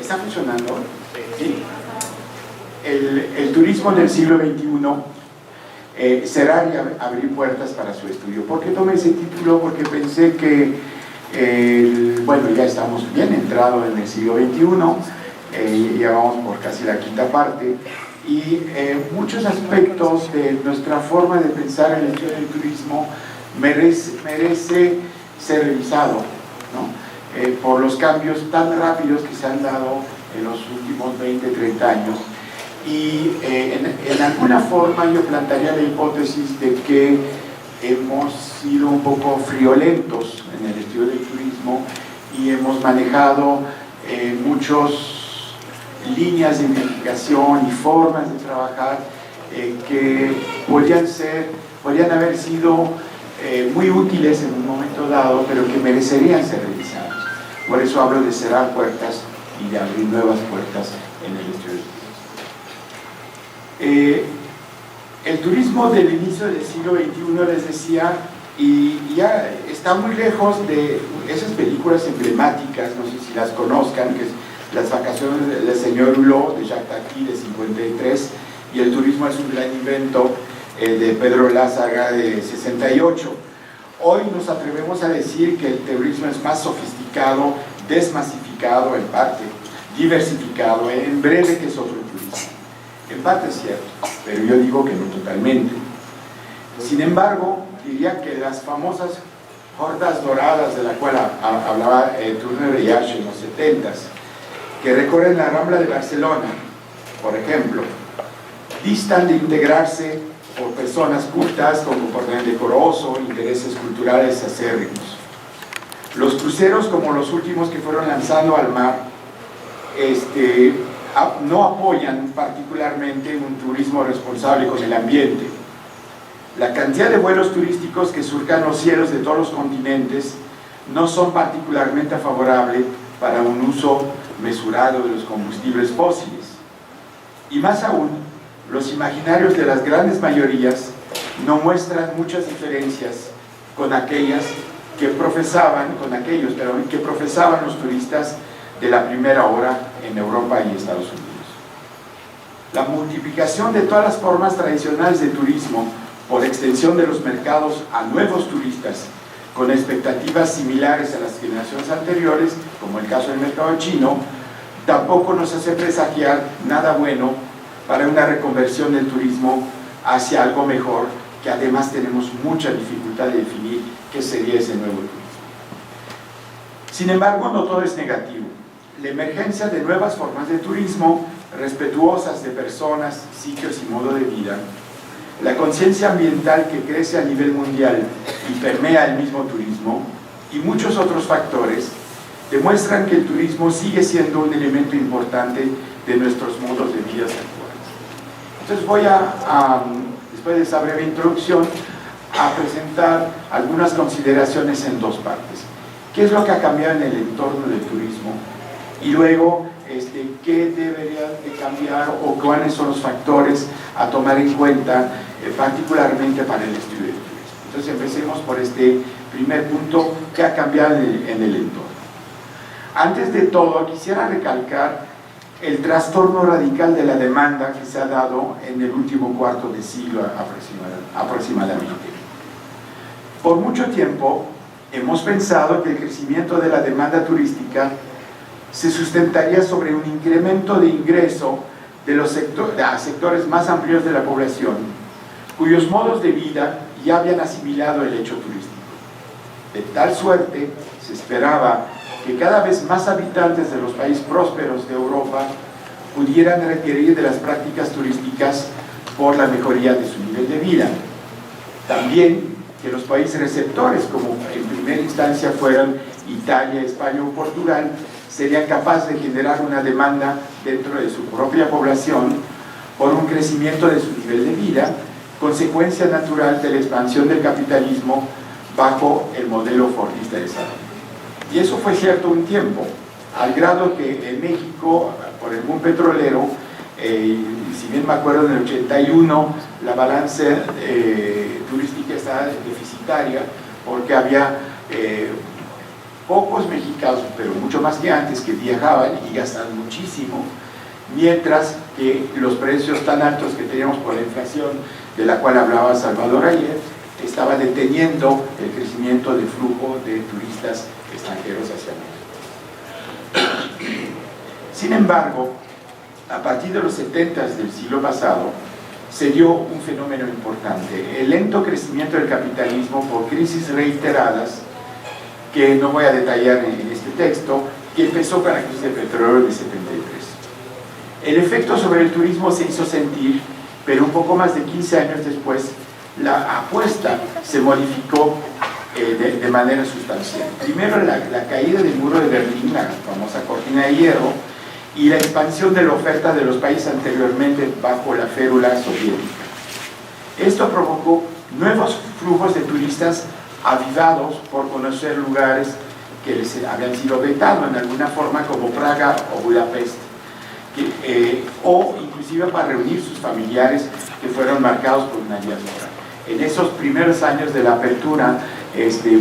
¿Está funcionando? ¿Sí? El turismo del siglo XXI, cerrar y abrir puertas para su estudio. ¿Por qué tomé ese título? Porque pensé que, bueno, ya estamos bien entrados en el siglo XXI, ya vamos por casi la quinta parte, y muchos aspectos de nuestra forma de pensar en el estudio del turismo merece ser revisado, ¿no? Por los cambios tan rápidos que se han dado en los últimos 20, 30 años. Y en alguna forma yo plantearía la hipótesis de que hemos sido un poco friolentos en el estudio del turismo y hemos manejado muchas líneas de investigación y formas de trabajar que podrían haber sido muy útiles en un momento dado, pero que merecerían ser revisados. Por eso hablo de cerrar puertas y de abrir nuevas puertas en el estudio del turismo. El turismo del inicio del siglo XXI, les decía, y ya está muy lejos de esas películas emblemáticas, no sé si las conozcan, que es Las vacaciones del señor Hulot, de Jacques Tati, de 53, y El turismo es un gran invento, de Pedro Lázara, de 68. Hoy nos atrevemos a decir que el turismo es más sofisticado, desmasificado en parte, diversificado, en breve que es otro turismo. En parte es cierto, pero yo digo que no totalmente. Sin embargo, diría que las famosas hordas doradas de la cual hablaba Turner de Yache en los 70s, que recorren la Rambla de Barcelona, por ejemplo, distan de integrarse por personas cultas con comportamiento decoroso, intereses culturales acérrimos. Los cruceros, como los últimos que fueron lanzando al mar, no apoyan particularmente un turismo responsable con el ambiente. La cantidad de vuelos turísticos que surcan los cielos de todos los continentes no son particularmente favorables para un uso mesurado de los combustibles fósiles. Y más aún, los imaginarios de las grandes mayorías no muestran muchas diferencias con aquellos que profesaban los turistas de la primera hora en Europa y Estados Unidos. La multiplicación de todas las formas tradicionales de turismo por extensión de los mercados a nuevos turistas con expectativas similares a las generaciones anteriores, como el caso del mercado chino, tampoco nos hace presagiar nada bueno para una reconversión del turismo hacia algo mejor, que además tenemos mucha dificultad de definir qué sería ese nuevo turismo. Sin embargo, no todo es negativo. La emergencia de nuevas formas de turismo, respetuosas de personas, sitios y modo de vida, la conciencia ambiental que crece a nivel mundial y permea el mismo turismo, y muchos otros factores, demuestran que el turismo sigue siendo un elemento importante de nuestros modos de vida actuales. Entonces voy después de esa breve introducción, a presentar algunas consideraciones en dos partes. ¿Qué es lo que ha cambiado en el entorno del turismo? Y luego, ¿qué debería de cambiar o cuáles son los factores a tomar en cuenta, particularmente para el estudio del turismo? Entonces empecemos por este primer punto, ¿qué ha cambiado en el entorno? Antes de todo, quisiera recalcar el trastorno radical de la demanda que se ha dado en el último cuarto de siglo aproximadamente. Por mucho tiempo hemos pensado que el crecimiento de la demanda turística se sustentaría sobre un incremento de ingreso de los sectores más amplios de la población, cuyos modos de vida ya habían asimilado el hecho turístico. De tal suerte, se esperaba que cada vez más habitantes de los países prósperos de Europa pudieran requerir de las prácticas turísticas por la mejoría de su nivel de vida. También que los países receptores, como en primera instancia fueron Italia, España o Portugal, serían capaces de generar una demanda dentro de su propia población por un crecimiento de su nivel de vida, consecuencia natural de la expansión del capitalismo bajo el modelo fordista de desarrollo. Y eso fue cierto un tiempo, al grado que en México, por el boom petrolero, si bien me acuerdo, en el 81 la balanza turística estaba deficitaria porque había pocos mexicanos, pero mucho más que antes, que viajaban y gastaban muchísimo, mientras que los precios tan altos que teníamos por la inflación, de la cual hablaba Salvador ayer, estaba deteniendo el crecimiento de flujo de turistas extranjeros hacia México. Sin embargo, a partir de los 70s del siglo pasado, se dio un fenómeno importante, el lento crecimiento del capitalismo por crisis reiteradas, que no voy a detallar en este texto, que empezó con la crisis del petróleo de 73. El efecto sobre el turismo se hizo sentir, pero un poco más de 15 años después, la apuesta se modificó de manera sustancial. Primero, la caída del muro de Berlín, la famosa cortina de hierro, y la expansión de la oferta de los países anteriormente bajo la férula soviética. Esto provocó nuevos flujos de turistas avivados por conocer lugares que les habían sido vetados en alguna forma, como Praga o Budapest, o inclusive para reunir sus familiares que fueron marcados por una diáspora. En esos primeros años de la apertura,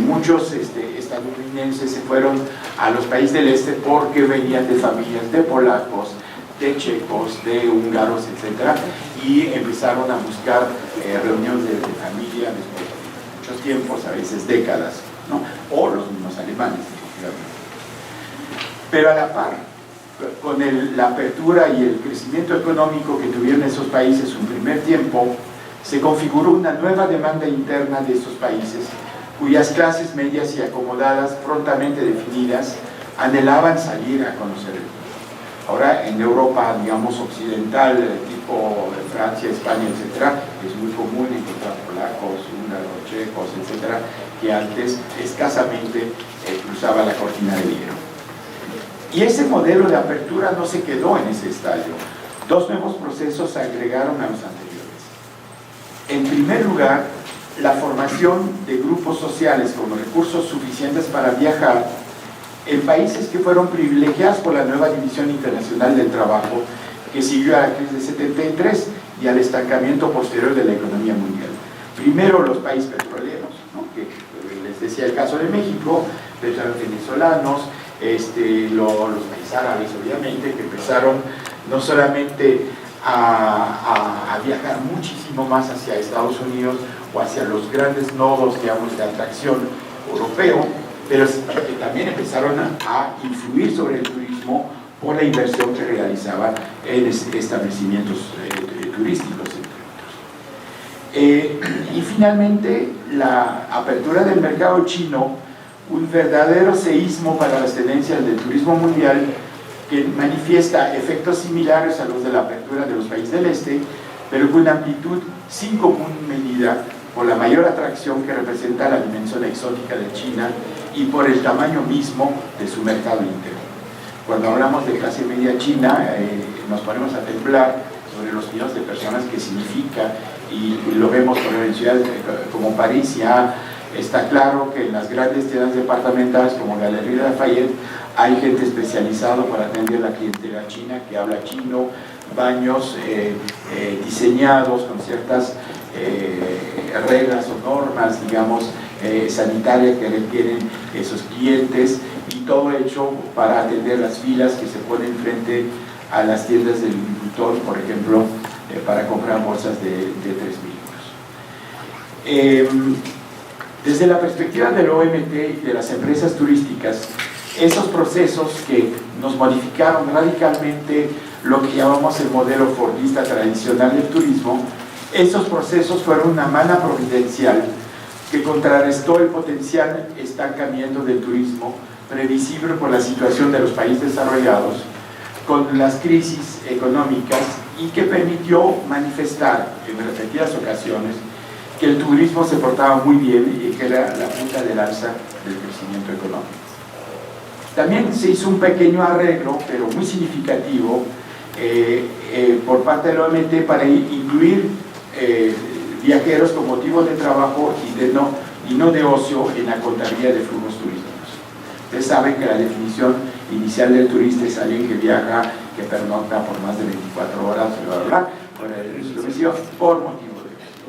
muchos estadounidenses se fueron a los países del este porque venían de familias de polacos, de checos, de húngaros, etc. Y empezaron a buscar reuniones de familia después de muchos tiempos, a veces décadas, ¿no? O los mismos alemanes, efectivamente. Pero a la par, con la apertura y el crecimiento económico que tuvieron esos países un primer tiempo, se configuró una nueva demanda interna de estos países, cuyas clases medias y acomodadas, prontamente definidas, anhelaban salir a conocer el mundo. Ahora, en Europa, digamos, occidental, tipo Francia, España, etc., es muy común encontrar polacos, húngaros, checos, etc., que antes escasamente cruzaba la cortina de hierro. Y ese modelo de apertura no se quedó en ese estadio. Dos nuevos procesos se agregaron a los anteriores. En primer lugar, la formación de grupos sociales con recursos suficientes para viajar en países que fueron privilegiados por la nueva división internacional del trabajo que siguió a la crisis de 73 y al estancamiento posterior de la economía mundial. Primero los países petroleros, ¿no? Que les decía el caso de México, los venezolanos, los países árabes obviamente, que empezaron no solamente a viajar muchísimo más hacia Estados Unidos o hacia los grandes nodos, digamos, de atracción europeo, pero que también empezaron a influir sobre el turismo por la inversión que realizaban en establecimientos turísticos, entre otros. Y finalmente, la apertura del mercado chino, un verdadero seísmo para las tendencias del turismo mundial, que manifiesta efectos similares a los de la apertura de los países del este, pero con una amplitud sin común medida por la mayor atracción que representa la dimensión exótica de China y por el tamaño mismo de su mercado interno. Cuando hablamos de clase media china, nos ponemos a temblar sobre los millones de personas que significa, y lo vemos por ejemplo, en ciudades como París. Ya está claro que en las grandes tiendas departamentales como Galería Lafayette hay gente especializada para atender a la clientela china que habla chino, baños diseñados con ciertas reglas o normas, digamos, sanitarias que requieren esos clientes, y todo hecho para atender las filas que se ponen frente a las tiendas del agricultor, por ejemplo, para comprar bolsas de 3.000 euros. Desde la perspectiva del OMT y de las empresas turísticas, esos procesos que nos modificaron radicalmente lo que llamamos el modelo fordista tradicional del turismo, esos procesos fueron una mano providencial que contrarrestó el potencial estancamiento del turismo previsible por la situación de los países desarrollados con las crisis económicas, y que permitió manifestar en repetidas ocasiones que el turismo se portaba muy bien y que era la punta del alza del crecimiento económico. También se hizo un pequeño arreglo, pero muy significativo, por parte del OMT para incluir viajeros con motivos de trabajo y no de ocio en la contabilidad de flujos turísticos. Ustedes saben que la definición inicial del turista es alguien que viaja, que pernocta por más de 24 horas, por motivo de ocio.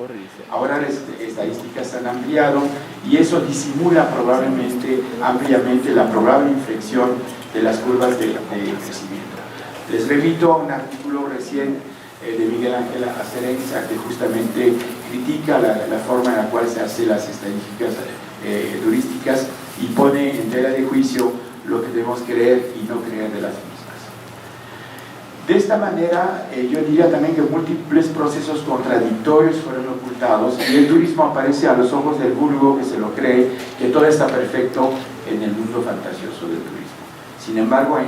Ahora las estadísticas se han ampliado y eso disimula probablemente ampliamente la probable inflexión de las curvas de crecimiento. Les remito a un artículo recién de Miguel Ángel Acerenza, que justamente critica la forma en la cual se hacen las estadísticas turísticas y pone en tela de juicio lo que debemos creer y no creer de las mismas. De esta manera, yo diría también que múltiples procesos contradictorios fueron ocultados y el turismo aparece a los ojos del vulgo que se lo cree, que todo está perfecto en el mundo fantasioso del turismo. Sin embargo,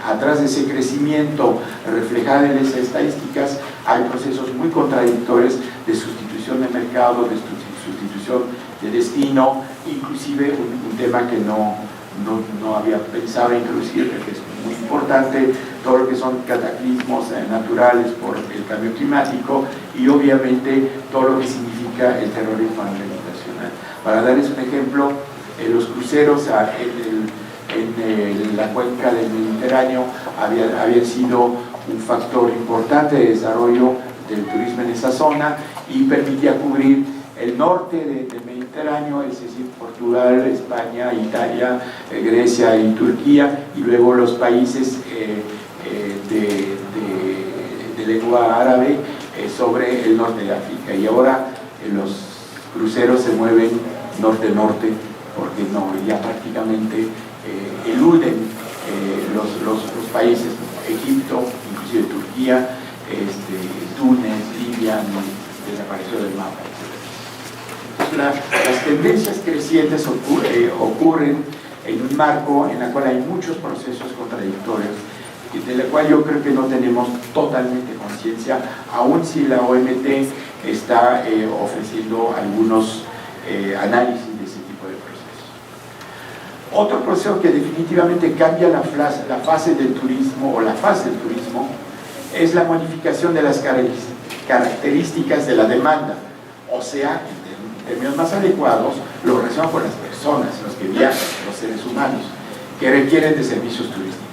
atrás de ese crecimiento reflejado en esas estadísticas hay procesos muy contradictorios de sustitución de mercado, de sustitución de destino, inclusive un tema que no había pensado introducir, que es muy importante, todo lo que son cataclismos naturales por el cambio climático y obviamente todo lo que significa el terrorismo a nivel internacional. Para darles un ejemplo, los cruceros en la cuenca del Mediterráneo habían sido un factor importante de desarrollo del turismo en esa zona y permitía cubrir el norte del Mediterráneo, es decir, Portugal, España, Italia, Grecia y Turquía, y luego los países de lengua árabe sobre el norte de África. Y ahora los cruceros se mueven norte-norte, porque ya prácticamente eluden los países, Egipto, inclusive Turquía, Túnez, Libia, desapareció del mapa, etc. Las tendencias crecientes ocurren en un marco en el cual hay muchos procesos contradictorios, de la cual yo creo que no tenemos totalmente conciencia, aun si la OMT está ofreciendo algunos análisis de ese tipo de procesos. Otro proceso que definitivamente cambia la fase del turismo o la fase del turismo es la modificación de las características de la demanda, o sea, en términos más adecuados, lo relacionado con las personas, los que viajan, los seres humanos, que requieren de servicios turísticos.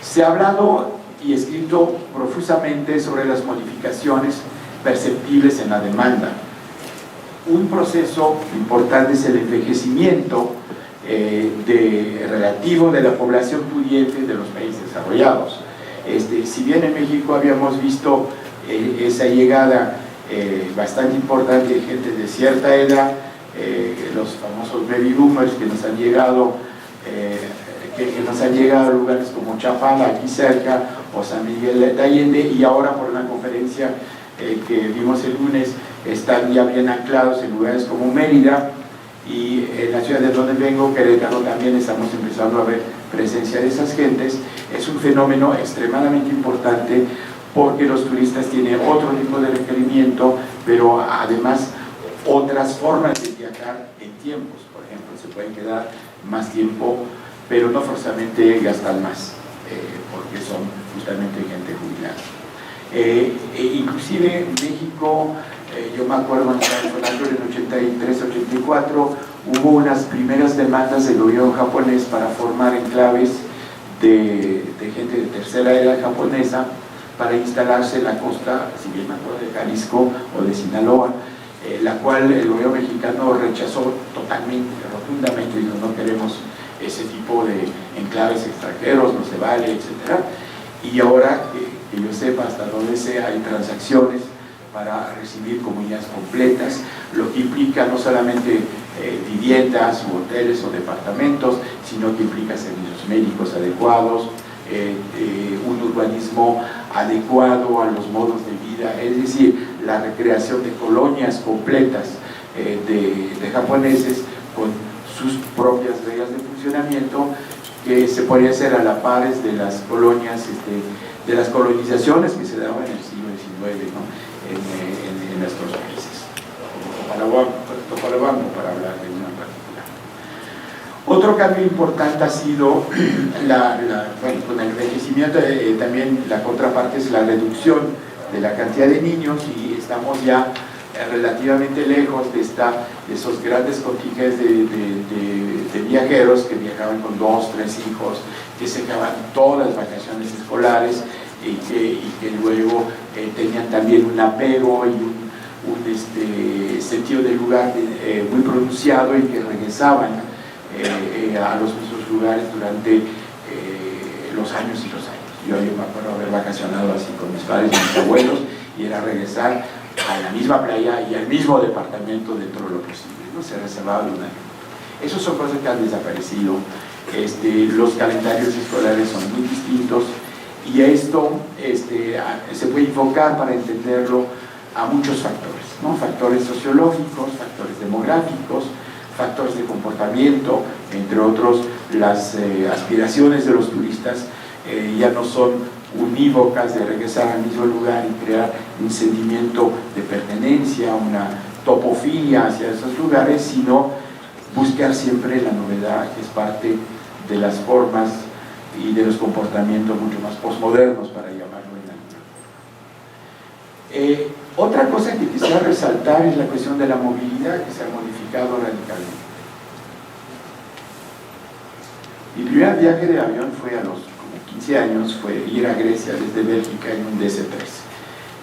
Se ha hablado y escrito profusamente sobre las modificaciones perceptibles en la demanda. Un proceso importante es el envejecimiento relativo de la población pudiente de los países desarrollados. Si bien en México habíamos visto esa llegada bastante importante de gente de cierta edad, los famosos baby boomers que nos han llegado a lugares como Chapala, aquí cerca, o San Miguel de Allende, y ahora por una conferencia que vimos el lunes, están ya bien anclados en lugares como Mérida, y en la ciudad de donde vengo, Querétaro, también estamos empezando a ver presencia de esas gentes. Es un fenómeno extremadamente importante porque los turistas tienen otro tipo de requerimiento, pero además otras formas de viajar en tiempos. Por ejemplo, se pueden quedar más tiempo, pero no forzosamente gastan más, porque son justamente gente jubilada. Inclusive en México, yo me acuerdo en el 83-84, hubo unas primeras demandas del gobierno japonés para formar enclaves de gente de tercera edad japonesa para instalarse en la costa, si bien me acuerdo, de Jalisco o de Sinaloa, la cual el gobierno mexicano rechazó totalmente, rotundamente, dijo: no queremos ese tipo de enclaves extranjeros, no se vale, etc. Y ahora, que yo sepa, hasta donde sea, hay transacciones para recibir comunidades completas, lo que implica no solamente viviendas, u hoteles o departamentos, sino que implica servicios médicos adecuados, un urbanismo adecuado a los modos de vida, es decir, la recreación de colonias completas de japoneses con sus propias reglas de funcionamiento, que se podría hacer a la par de las colonias, de las colonizaciones que se daban en el siglo XIX, ¿no? en nuestros países, como Topolobampo, para hablar de una en particular. Otro cambio importante ha sido, bueno, con el envejecimiento, también la contraparte es la reducción de la cantidad de niños, y estamos ya relativamente lejos de esos grandes contingentes de viajeros que viajaban con 2, 3 hijos, que se acaban todas las vacaciones escolares y que luego tenían también un apego y sentido del lugar muy pronunciado y que regresaban a los mismos lugares durante los años y los años. Yo me acuerdo haber vacacionado así con mis padres y mis abuelos, y era regresar a la misma playa y al mismo departamento dentro de lo posible, ¿no? Se reservaba un año. Esas son cosas que han desaparecido. Los calendarios escolares son muy distintos, y esto se puede enfocar para entenderlo a muchos factores, ¿no? Factores sociológicos, factores demográficos, factores de comportamiento, entre otros. Las aspiraciones de los turistas ya no son unívocas de regresar al mismo lugar y crear un sentimiento de pertenencia, una topofilia hacia esos lugares, sino buscar siempre la novedad, que es parte de las formas y de los comportamientos mucho más posmodernos, para llamarlo en algo. Otra cosa que quisiera resaltar es la cuestión de la movilidad, que se ha modificado radicalmente. Mi primer viaje de avión fue a los 15 años, fue ir a Grecia desde Bélgica en un DC-3,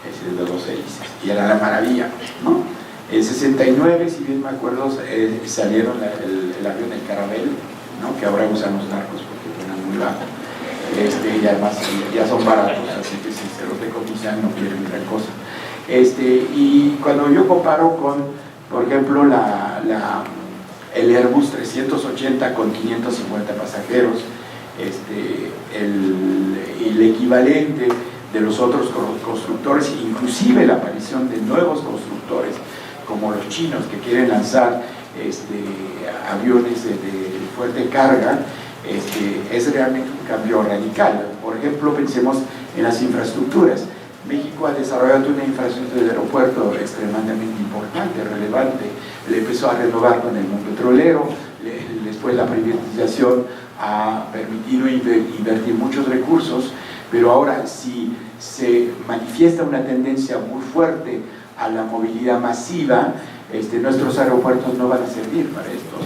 ese de 12 hélices, y era la maravilla, ¿no? En 69, si bien me acuerdo, salieron el avión del Caravelle, ¿no? Que ahora usan los narcos porque suenan muy bajo, y además ya son baratos, así que si se los decomisan no quieren gran cosa. Y cuando yo comparo con, por ejemplo, el Airbus 380 con 550 pasajeros, el equivalente de los otros constructores, inclusive la aparición de nuevos constructores como los chinos, que quieren lanzar aviones de fuerte carga, es realmente un cambio radical. Por ejemplo, pensemos en las infraestructuras. México ha desarrollado una infraestructura de aeropuerto extremadamente importante, relevante. Le empezó a renovar con el mundo petrolero, después la privatización ha permitido invertir muchos recursos, pero ahora si se manifiesta una tendencia muy fuerte a la movilidad masiva, nuestros aeropuertos no van a servir para esto.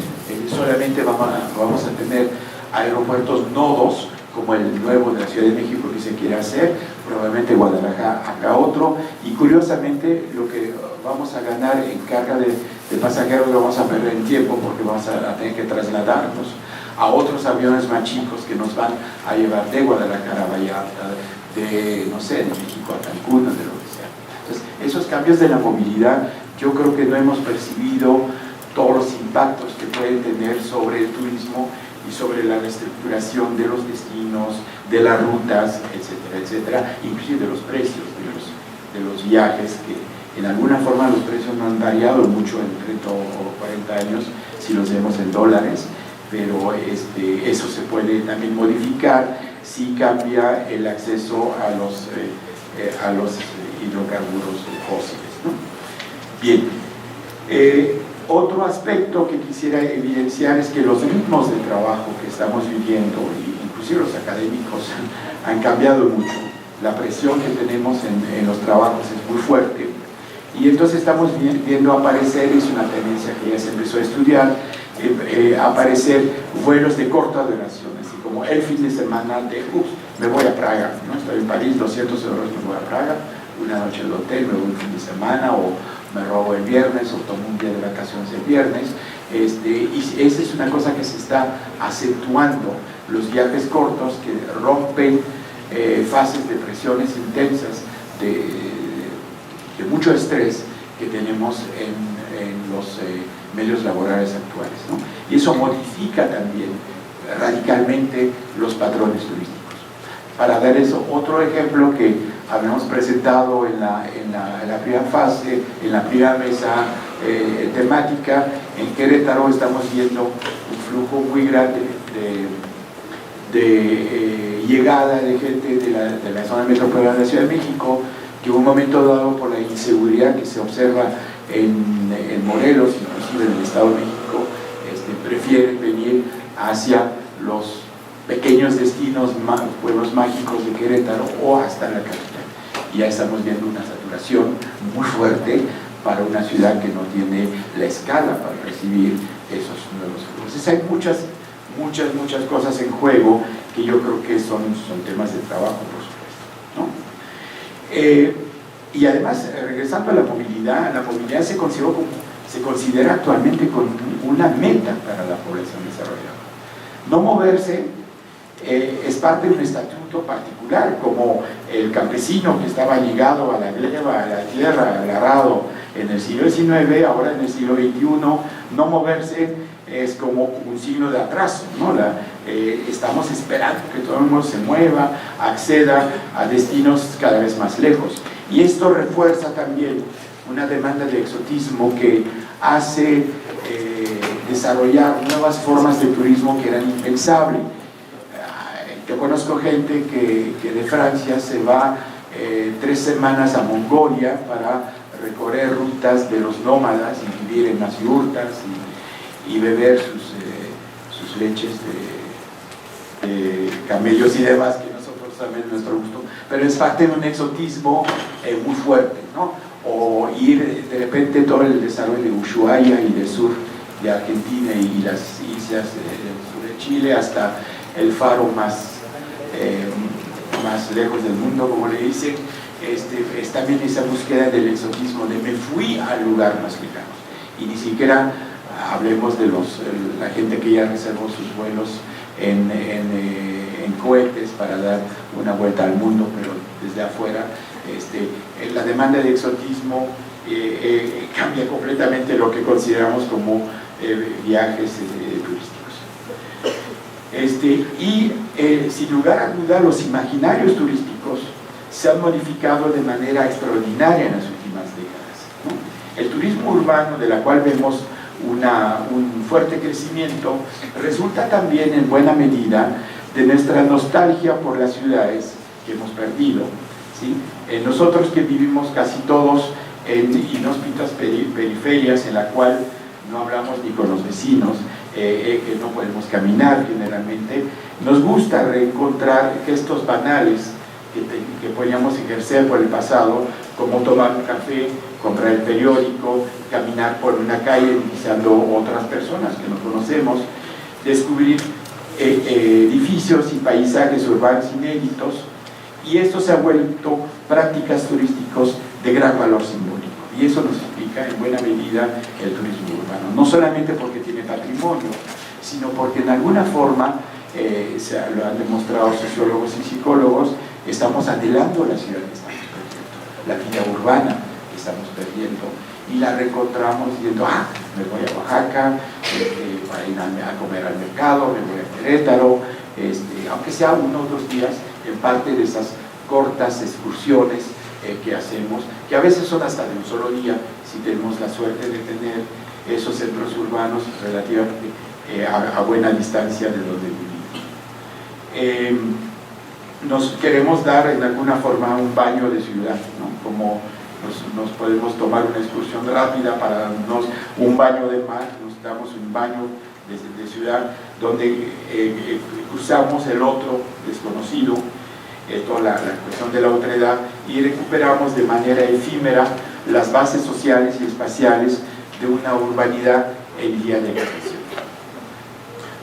Solamente vamos a tener aeropuertos nodos, como el nuevo de la Ciudad de México que se quiere hacer, probablemente Guadalajara haga otro, y curiosamente lo que vamos a ganar en carga de pasajeros lo vamos a perder en tiempo, porque vamos a tener que trasladarnos a otros aviones más chicos que nos van a llevar de Guadalajara a Vallarta, de México a Cancún, de lo que sea. Entonces, esos cambios de la movilidad, yo creo que no hemos percibido todos los impactos que pueden tener sobre el turismo y sobre la reestructuración de los destinos, de las rutas, etcétera, etcétera, inclusive de los precios de los viajes, que en alguna forma los precios no han variado mucho en 30 o 40 años si los vemos en dólares, pero eso se puede también modificar si cambia el acceso a los hidrocarburos fósiles, ¿no? Bien, otro aspecto que quisiera evidenciar es que los ritmos de trabajo que estamos viviendo, inclusive los académicos, han cambiado mucho. La presión que tenemos en los trabajos es muy fuerte, y entonces estamos viendo aparecer, es una tendencia que ya se empezó a estudiar, aparecer vuelos de corta duración, así como el fin de semana me voy a Praga, ¿no? Estoy en París, 200 euros, me voy a Praga, una noche de hotel, me voy un fin de semana, o me robo el viernes, o tomo un día de vacaciones el viernes, y esa es una cosa que se está acentuando, los viajes cortos que rompen fases de presiones intensas, de mucho estrés que tenemos en los medios laborales actuales, ¿no? Y eso modifica también radicalmente los patrones turísticos. Para dar eso, otro ejemplo que habíamos presentado en la primera fase, en la primera mesa temática, en Querétaro estamos viendo un flujo muy grande de llegada de gente de la zona metropolitana de la Ciudad de México, que en un momento dado, por la inseguridad que se observa en Morelos, inclusive en el Estado de México, prefieren venir hacia los pequeños destinos, pueblos mágicos de Querétaro, o hasta la capital. Y ya estamos viendo una saturación muy fuerte para una ciudad que no tiene la escala para recibir esos nuevos flujos. Entonces hay muchas cosas en juego que yo creo que son temas de trabajo, por supuesto, ¿no? Y además, regresando a la movilidad se considera actualmente como una meta para la población desarrollada. No moverse es parte de un estatuto particular, como el campesino que estaba ligado a la gleba, a la tierra, al arado en el siglo XIX, ahora en el siglo XXI, no moverse es como un signo de atraso, ¿no? Estamos esperando que todo el mundo se mueva, acceda a destinos cada vez más lejos. Y esto refuerza también una demanda de exotismo que hace desarrollar nuevas formas de turismo que eran impensables. Yo conozco gente que de Francia se va 3 semanas a Mongolia para recorrer rutas de los nómadas y vivir en las yurtas y beber sus leches de camellos y demás, que nosotros también nuestro gusto, pero es parte de un exotismo muy fuerte, ¿no? O ir de repente todo el desarrollo de Ushuaia y del sur de Argentina y las islas del sur de Chile hasta el faro más lejos del mundo, como le dicen, es también esa búsqueda del exotismo, de me fui al lugar más lejano. Y ni siquiera hablemos de la gente que ya reservó sus vuelos en cohetes para dar una vuelta al mundo, pero desde afuera. La demanda de exotismo cambia completamente lo que consideramos como viajes turísticos. Sin lugar a duda, los imaginarios turísticos se han modificado de manera extraordinaria en las últimas décadas, ¿no? El turismo urbano, de la cual vemos un fuerte crecimiento, resulta también en buena medida de nuestra nostalgia por las ciudades que hemos perdido, ¿sí? Nosotros que vivimos casi todos en inhóspitas periferias en la cual no hablamos ni con los vecinos, que no podemos caminar generalmente, nos gusta reencontrar gestos banales que podíamos ejercer por el pasado, como tomar un café, comprar el periódico, caminar por una calle visitando otras personas que no conocemos, descubrir edificios y paisajes urbanos inéditos, y esto se ha vuelto prácticas turísticas de gran valor simbólico, y eso nos explica en buena medida el turismo urbano, no solamente porque tiene patrimonio, sino porque en alguna forma, lo han demostrado sociólogos y psicólogos, estamos anhelando la ciudad que estamos perdiendo, la vida urbana que estamos perdiendo, y la reencontramos diciendo, me voy a Oaxaca para ir a comer al mercado, me voy a Querétaro, aunque sea 1 o 2 días, en parte de esas cortas excursiones que hacemos, que a veces son hasta de un solo día, si tenemos la suerte de tener esos centros urbanos relativamente a buena distancia de donde vivimos. Nos queremos dar en alguna forma un baño de ciudad, ¿no? Como nos podemos tomar una excursión rápida para darnos un baño de mar, nos damos un baño de ciudad donde cruzamos el otro desconocido, toda la cuestión de la otredad, y recuperamos de manera efímera las bases sociales y espaciales de una urbanidad en vía de extinción.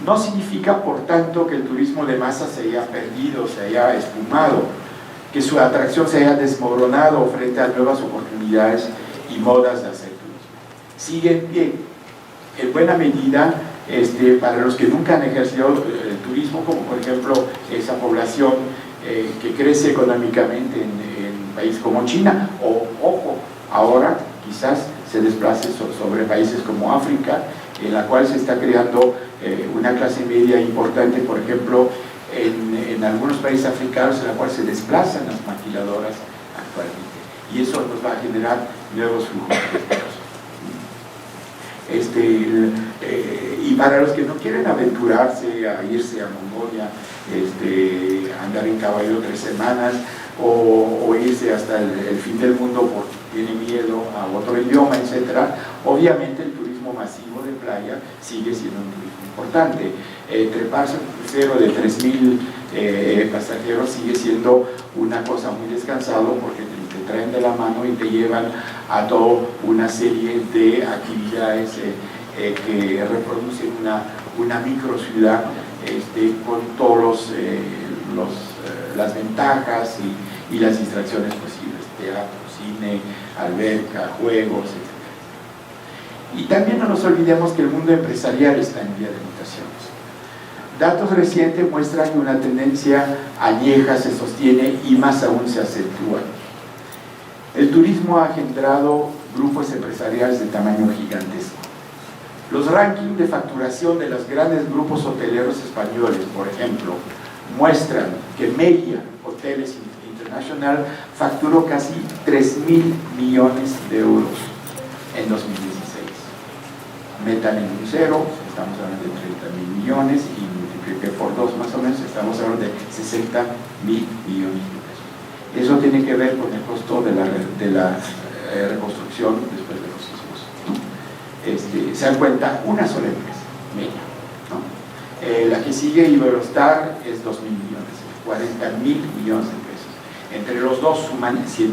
No significa, por tanto, que el turismo de masa se haya perdido, se haya esfumado, que su atracción se haya desmoronado frente a nuevas oportunidades y modas de hacer turismo. Sigue en pie, en buena medida, para los que nunca han ejercido el turismo, como por ejemplo esa población que crece económicamente en un país como China, o, ojo, ahora quizás se desplace sobre países como África, en la cual se está creando una clase media importante, por ejemplo, en algunos países africanos, en la cual se desplazan las maquiladoras actualmente, y eso nos va a generar nuevos flujos turísticos. Y para los que no quieren aventurarse a irse a Mongolia, andar en caballo 3 semanas, o irse hasta el fin del mundo porque tiene miedo a otro idioma, etc., obviamente el turismo masivo de playa sigue siendo un turismo importante. Treparse un crucero de 3.000 pasajeros sigue siendo una cosa muy descansado, porque te traen de la mano y te llevan a toda una serie de actividades que reproducen una microciudad con todas las ventajas y las distracciones posibles. teatro, cine, alberca, juegos, etc. Y también no nos olvidemos que el mundo empresarial está en vía de mutaciones. Datos recientes muestran que una tendencia añeja se sostiene y más aún se acentúa. El turismo ha generado grupos empresariales de tamaño gigantesco. Los rankings de facturación de los grandes grupos hoteleros españoles, por ejemplo, muestran que Meliá Hoteles International facturó casi 3.000 millones de euros en 2016. Metan en un cero, estamos hablando de 30.000 millones y multiplique por 2 más o menos, estamos hablando de 60.000 millones de pesos. Eso tiene que ver con el costo de la reconstrucción después de los sismos, ¿no? Se dan cuenta una sola empresa, Meliá, ¿no? La que sigue, Iberostar, es 2.000 millones, 40.000 millones de pesos. Entre los dos suman 100.000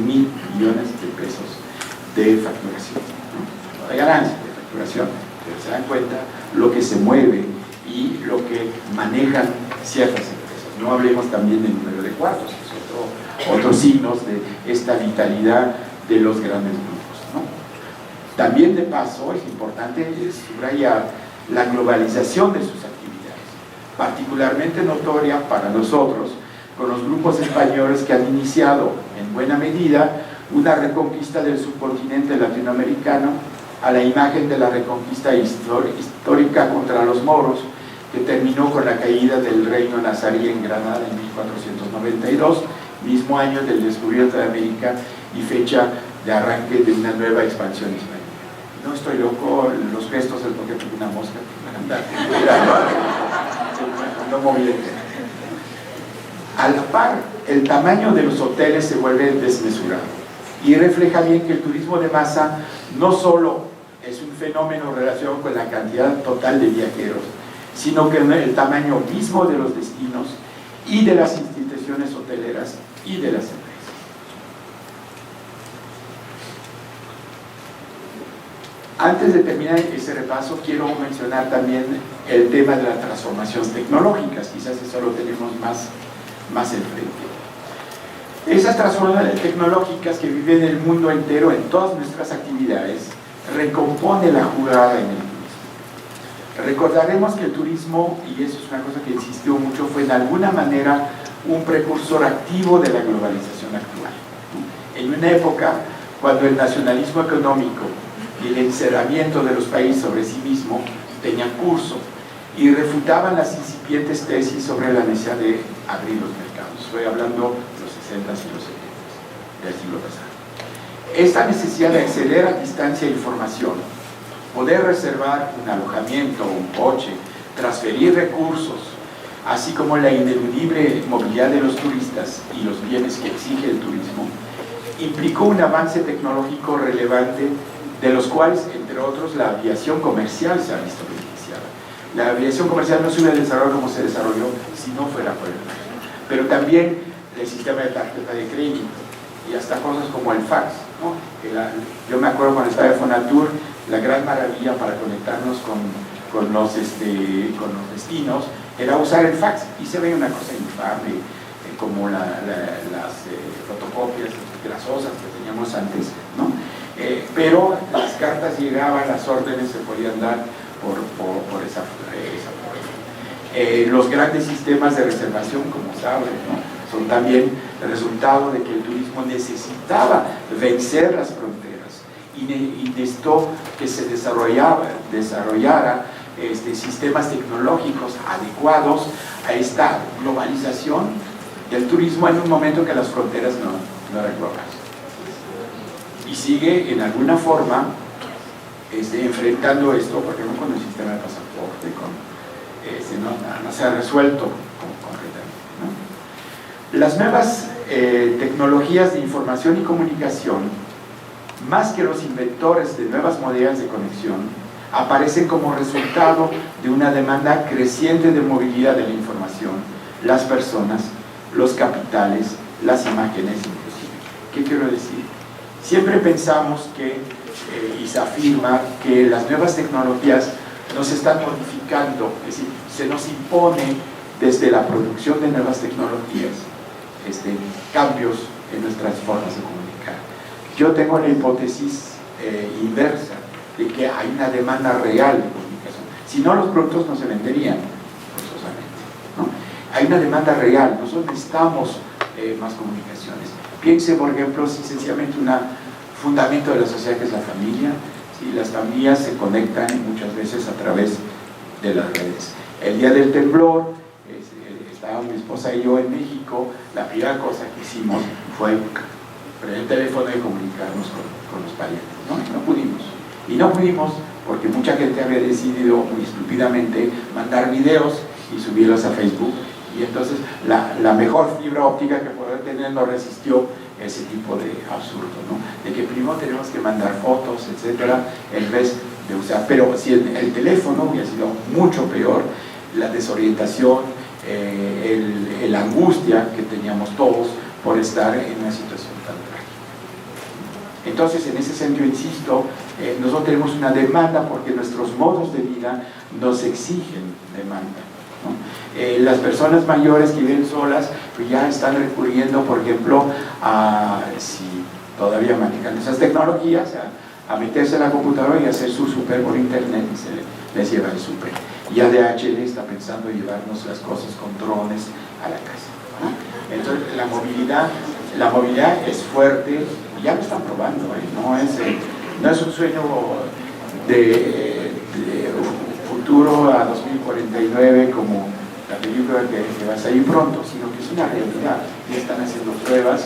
millones de pesos de facturación, ¿no? No de ganancia, de facturación, pero se dan cuenta lo que se mueve y lo que manejan ciertas empresas. No hablemos también del número de cuartos, que es otros signos de esta vitalidad de los grandes grupos, ¿no? También de paso es importante subrayar la globalización de sus actividades, particularmente notoria para nosotros, con los grupos españoles que han iniciado en buena medida una reconquista del subcontinente latinoamericano a la imagen de la reconquista histórica contra los moros, que terminó con la caída del reino nazarí en Granada en 1492, mismo año del descubrimiento de América y fecha de arranque de una nueva expansión española. No estoy loco, los gestos es porque tengo una mosca que me anda no moviente. A la par, el tamaño de los hoteles se vuelve desmesurado y refleja bien que el turismo de masa no solo es un fenómeno relacionado con la cantidad total de viajeros, sino que el tamaño mismo de los destinos y de las instituciones hoteleras y de las empresas. Antes de terminar ese repaso, quiero mencionar también el tema de las transformaciones tecnológicas, quizás eso lo tenemos más enfrente. Esas transformaciones tecnológicas que viven el mundo entero en todas nuestras actividades recompone la jugada en el turismo. Recordaremos que el turismo, y eso es una cosa que insistió mucho, fue de alguna manera un precursor activo de la globalización actual. En una época cuando el nacionalismo económico y el encerramiento de los países sobre sí mismo tenían curso y refutaban las incipientes tesis sobre la necesidad de abrir los mercados. Estoy hablando de los 60s y los 70s del siglo pasado. Esta necesidad de acceder a distancia e información, poder reservar un alojamiento, un coche, transferir recursos, así como la ineludible movilidad de los turistas y los bienes que exige el turismo, implicó un avance tecnológico relevante, de los cuales, entre otros, la aviación comercial se ha visto beneficiada. La aviación comercial no se hubiera desarrollado como se desarrolló si no fuera por el mar. Pero también el sistema de tarjeta de crédito y hasta cosas como el fax, ¿no? Yo me acuerdo cuando estaba en Fonatur, la gran maravilla para conectarnos con los destinos era usar el fax, y se ve una cosa infame como las fotocopias grasosas que teníamos antes, ¿no? Pero las cartas llegaban, las órdenes se podían dar por esa forma. Los grandes sistemas de reservación, como saben, ¿no? Son también el resultado de que el turismo necesitaba vencer las fronteras y necesitó que se desarrollara sistemas tecnológicos adecuados a esta globalización del turismo en un momento que las fronteras no eran globales. Y sigue en alguna forma enfrentando esto, porque no con el sistema de pasaporte, no se ha resuelto concretamente, ¿no? Las nuevas tecnologías de información y comunicación, más que los inventores de nuevas modalidades de conexión, aparecen como resultado de una demanda creciente de movilidad de la información, las personas, los capitales, las imágenes inclusive. ¿Qué quiero decir? Siempre pensamos y se afirma que las nuevas tecnologías nos están modificando, es decir, se nos impone desde la producción de nuevas tecnologías cambios en nuestras formas de comunicar. Yo tengo la hipótesis inversa, de que hay una demanda real de comunicación. Si no, los productos no se venderían, forzosamente, ¿no? Hay una demanda real, nosotros necesitamos más comunicaciones. Piense, por ejemplo, si sencillamente un fundamento de la sociedad que es la familia, si las familias se conectan muchas veces a través de las redes. El día del temblor, estábamos mi esposa y yo en México, la primera cosa que hicimos fue prender el teléfono y comunicarnos con los parientes, ¿no? Y no pudimos porque mucha gente había decidido muy estúpidamente mandar videos y subirlos a Facebook, y entonces la mejor fibra óptica que poder tener no resistió ese tipo de absurdo, ¿no? De que primero tenemos que mandar fotos, etcétera, en vez de usar. Pero si el teléfono hubiera sido mucho peor, la desorientación, la angustia que teníamos todos por estar en una situación tan trágica. Entonces, en ese sentido, insisto, nosotros tenemos una demanda porque nuestros modos de vida nos exigen demanda, ¿no? Las personas mayores que viven solas pues ya están recurriendo, por ejemplo, si todavía manejan esas tecnologías, a meterse en la computadora y hacer su súper por internet y se les lleva el súper. Y ADHL está pensando llevarnos las cosas con drones a la casa, ¿no? Entonces la movilidad es fuerte, ya lo están probando, no es un sueño de futuro a 2049 como la película que va a salir pronto, sino que es una realidad. Ya están haciendo pruebas,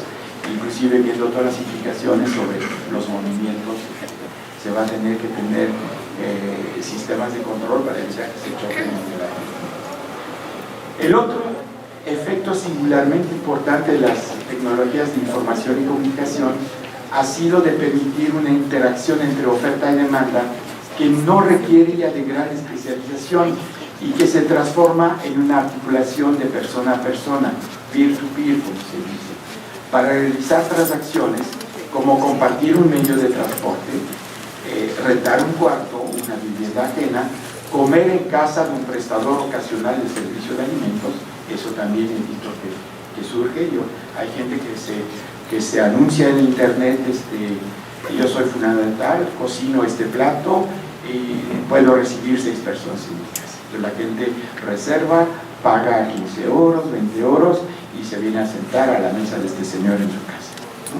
inclusive viendo todas las implicaciones sobre los movimientos. Se va a tener que tener sistemas de control para evitar que se choquen entre la gente. El otro efecto singularmente importante de las tecnologías de información y comunicación ha sido de permitir una interacción entre oferta y demanda que no requiere ya de gran especialización y que se transforma en una articulación de persona a persona, peer-to-peer, como se dice, para realizar transacciones como compartir un medio de transporte, rentar un cuarto, una vivienda ajena, comer en casa de un prestador ocasional de servicio de alimentos. Eso también he visto que surge. Hay gente que se anuncia en internet, yo soy fulano de tal, cocino este plato y puedo recibir 6 personas en mi casa. Entonces la gente reserva, paga 15 euros, 20 euros y se viene a sentar a la mesa de este señor en su casa, ¿no?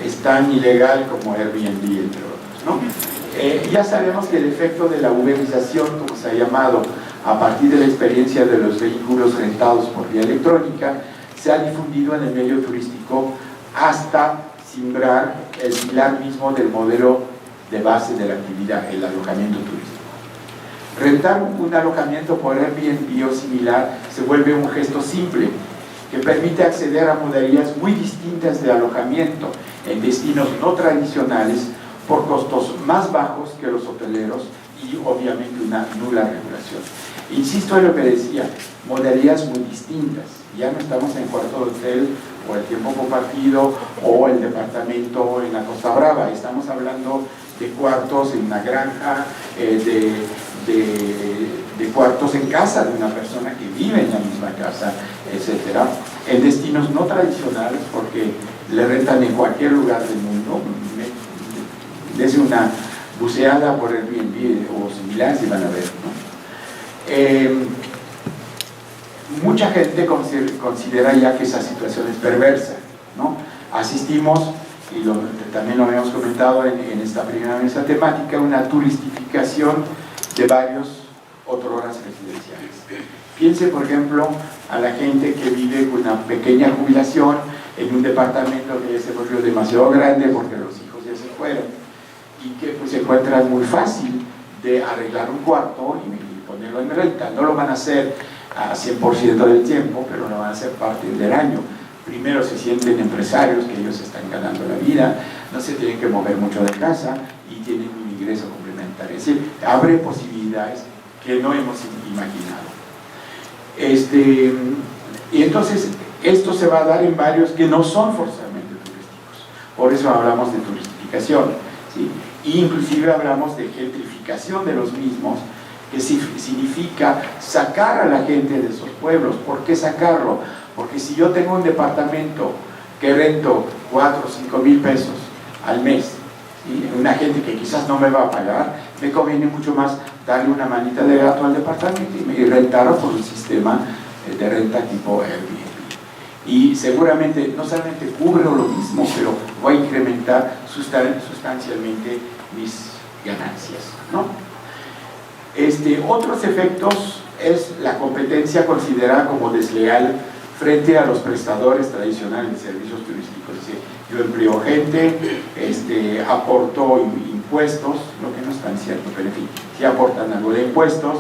Es tan ilegal como Airbnb, entre otros, ¿no? Ya sabemos que el efecto de la uberización, como se ha llamado, a partir de la experiencia de los vehículos rentados por vía electrónica, se ha difundido en el medio turístico hasta simbrar el pilar mismo del modelo de base de la actividad, el alojamiento turístico. Rentar un alojamiento por Airbnb o similar se vuelve un gesto simple que permite acceder a modalidades muy distintas de alojamiento en destinos no tradicionales por costos más bajos que los hoteleros y obviamente una nula regulación. Insisto en lo que decía, modalidades muy distintas. Ya no estamos en cuarto de hotel o el tiempo compartido o el departamento en la Costa Brava. Estamos hablando de cuartos en una granja, de cuartos en casa de una persona que vive en la misma casa, etc. En destinos no tradicionales, porque le rentan en cualquier lugar del mundo. Desde una buceada por Airbnb o similares y van a ver, ¿no? Mucha gente considera ya que esa situación es perversa, ¿no? Asistimos, y también lo habíamos comentado en esta primera mesa temática, una turistificación de varios otrhoras residenciales. Piense, por ejemplo, a la gente que vive con una pequeña jubilación en un departamento que ya se volvió demasiado grande porque los hijos ya se fueron y que pues se encuentra muy fácil de arreglar un cuarto y ponerlo en renta. No lo van a hacer a 100% del tiempo, pero lo van a hacer parte del año. Primero se sienten empresarios, que ellos están ganando la vida, no se tienen que mover mucho de casa y tienen un ingreso complementario. Es decir, abre posibilidades que no hemos imaginado. Y entonces esto se va a dar en varios que no son forzosamente turísticos. Por eso hablamos de turistificación, ¿sí? E inclusive hablamos de gentrificación de los mismos, que significa sacar a la gente de esos pueblos. ¿Por qué sacarlo? Porque si yo tengo un departamento que rento 4 o 5 mil pesos al mes, ¿sí? Una gente que quizás no me va a pagar, me conviene mucho más darle una manita de gato al departamento y rentarlo por un sistema de renta tipo Airbnb. Y seguramente no solamente cubro lo mismo, pero voy a incrementar sustancialmente mis ganancias, ¿no? Otros efectos es la competencia considerada como desleal frente a los prestadores tradicionales de servicios turísticos. Es decir, yo empleo gente, aporto impuestos, lo que no es tan cierto, pero en fin, si aportan algo de impuestos,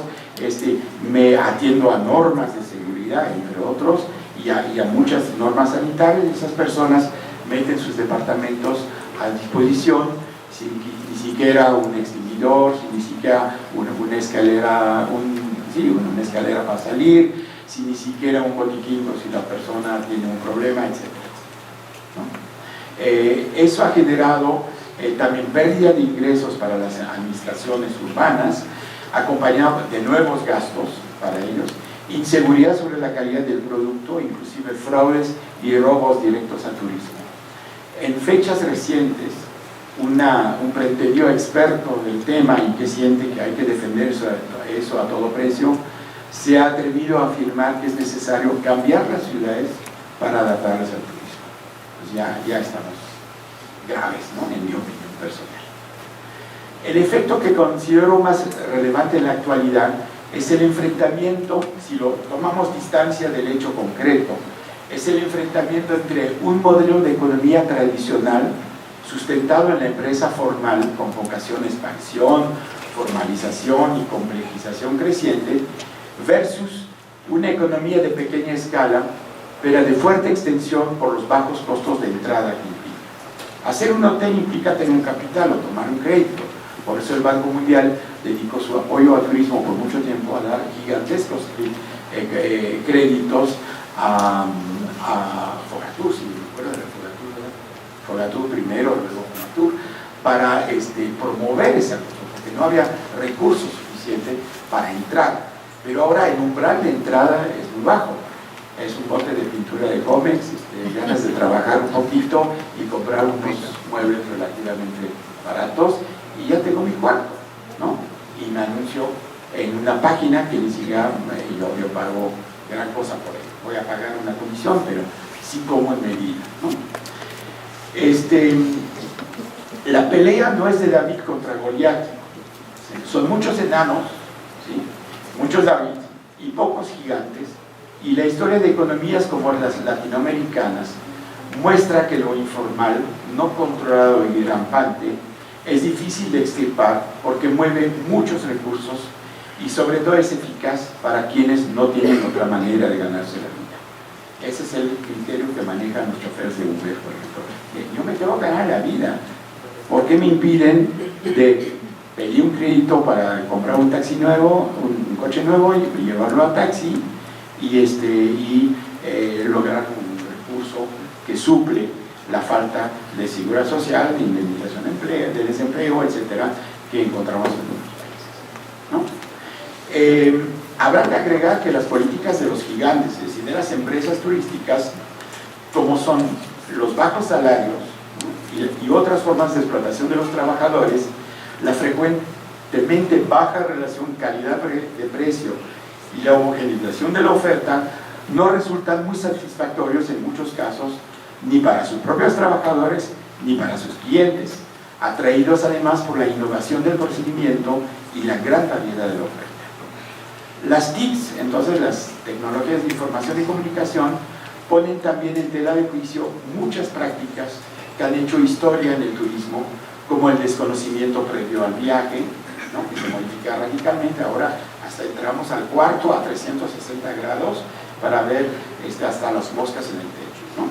me atiendo a normas de seguridad, entre otros, y a muchas normas sanitarias. Esas personas meten sus departamentos a disposición sin ni siquiera un extinguidor, sin ni siquiera una escalera, una escalera para salir, sin ni siquiera un botiquín por si la persona tiene un problema, etc. ¿No? Eso ha generado también pérdida de ingresos para las administraciones urbanas, acompañado de nuevos gastos para ellos, inseguridad sobre la calidad del producto, inclusive fraudes y robos directos al turismo. En fechas recientes, un pretendido experto del tema y que siente que hay que defender eso a todo precio, se ha atrevido a afirmar que es necesario cambiar las ciudades para adaptarlas al turismo. Pues ya estamos graves, ¿no? En mi opinión personal. El efecto que considero más relevante en la actualidad es el enfrentamiento, si lo tomamos distancia del hecho concreto, es el enfrentamiento entre un modelo de economía tradicional sustentado en la empresa formal con vocación de expansión, formalización y complejización creciente versus una economía de pequeña escala pero de fuerte extensión por los bajos costos de entrada que implica. Hacer un hotel implica tener un capital o tomar un crédito. Por eso el Banco Mundial dedicó su apoyo al turismo por mucho tiempo a dar gigantescos créditos a Fogatur, si me acuerdo de Fogatur primero, luego Fogatur, para promover ese asunto, porque no había recursos suficientes para entrar. Pero ahora el umbral de entrada es muy bajo. Es un bote de pintura de Comex, ganas de trabajar un poquito y comprar unos muebles relativamente baratos y ya tengo mi cuarto, ¿no? Y me anuncio en una página que ni siquiera yo pago gran cosa por ello. Voy a pagar una comisión, pero sí como en medida, ¿no? La pelea no es de David contra Goliat. Son muchos enanos, ¿sí? Muchos David y pocos gigantes, y la historia de economías como las latinoamericanas muestra que lo informal, no controlado y rampante, es difícil de extirpar porque mueve muchos recursos y sobre todo es eficaz para quienes no tienen otra manera de ganarse la vida. Ese es el criterio que manejan los choferes de Uber, por ejemplo. Yo me tengo que ganar la vida. ¿Por qué me impiden de pedir un crédito para comprar un taxi nuevo, un coche nuevo y llevarlo a taxi y lograr un recurso que suple la falta de seguridad social, de indemnización de desempleo, etcétera, que encontramos en otros países, ¿no? Habrá que agregar que las políticas de los gigantes, es decir, de las empresas turísticas, como son los bajos salarios, ¿no? y otras formas de explotación de los trabajadores, la frecuentemente baja relación calidad de precio y la homogeneización de la oferta no resultan muy satisfactorios en muchos casos ni para sus propios trabajadores ni para sus clientes, atraídos además por la innovación del procedimiento y la gran variedad de la oferta. Las TICs, entonces las tecnologías de información y comunicación, ponen también en tela de juicio muchas prácticas que han hecho historia en el turismo, como el desconocimiento previo al viaje, ¿no? Que se modifica radicalmente. Ahora hasta entramos al cuarto a 360 grados para ver hasta las moscas en el techo, ¿no?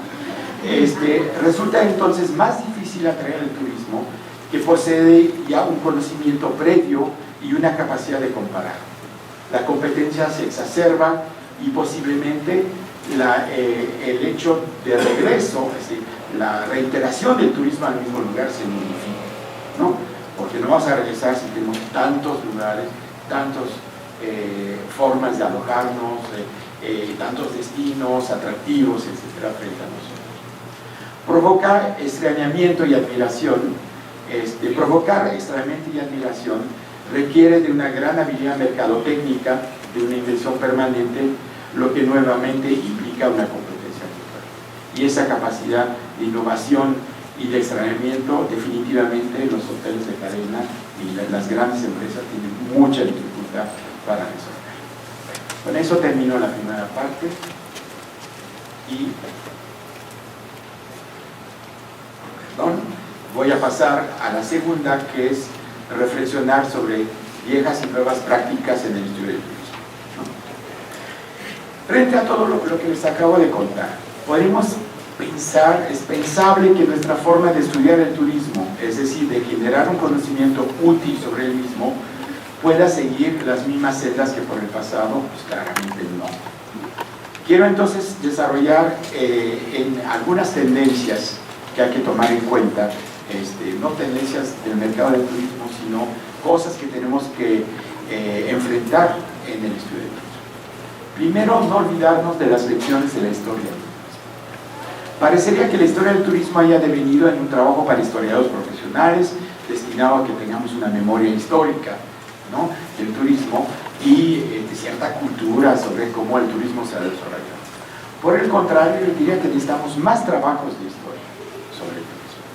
Resulta entonces más difícil atraer el turismo que posee ya un conocimiento previo y una capacidad de comparar. La competencia se exacerba y posiblemente el hecho de regreso, es decir, la reiteración del turismo al mismo lugar se modifica, ¿no? Porque no vamos a regresar si tenemos tantos lugares, tantas formas de alojarnos, tantos destinos atractivos, etcétera, frente a nosotros. provoca extrañamiento y admiración. Provocar extrañamiento y admiración requiere de una gran habilidad mercadotécnica, de una inversión permanente, lo que nuevamente implica una competencia global. Y esa capacidad de innovación y de extrañamiento, definitivamente los hoteles de cadena y las grandes empresas tienen mucha dificultad para resolver. Con eso termino la primera parte y voy a pasar a la segunda, que es reflexionar sobre viejas y nuevas prácticas en el estudio del turismo, ¿no? Frente a todo lo que les acabo de contar, podemos pensar, es pensable que nuestra forma de estudiar el turismo, es decir, de generar un conocimiento útil sobre el mismo, pueda seguir las mismas sendas que por el pasado. Pues claramente no. Quiero entonces desarrollar en algunas tendencias que hay que tomar en cuenta, no tendencias del mercado del turismo, sino cosas que tenemos que enfrentar en el estudio del turismo. Primero, no olvidarnos de las lecciones de la historia del turismo. Parecería que la historia del turismo haya devenido en un trabajo para historiadores profesionales, destinado a que tengamos una memoria histórica, ¿no?, del turismo y de cierta cultura sobre cómo el turismo se ha desarrollado. Por el contrario, yo diría que necesitamos más trabajos de historia sobre el turismo,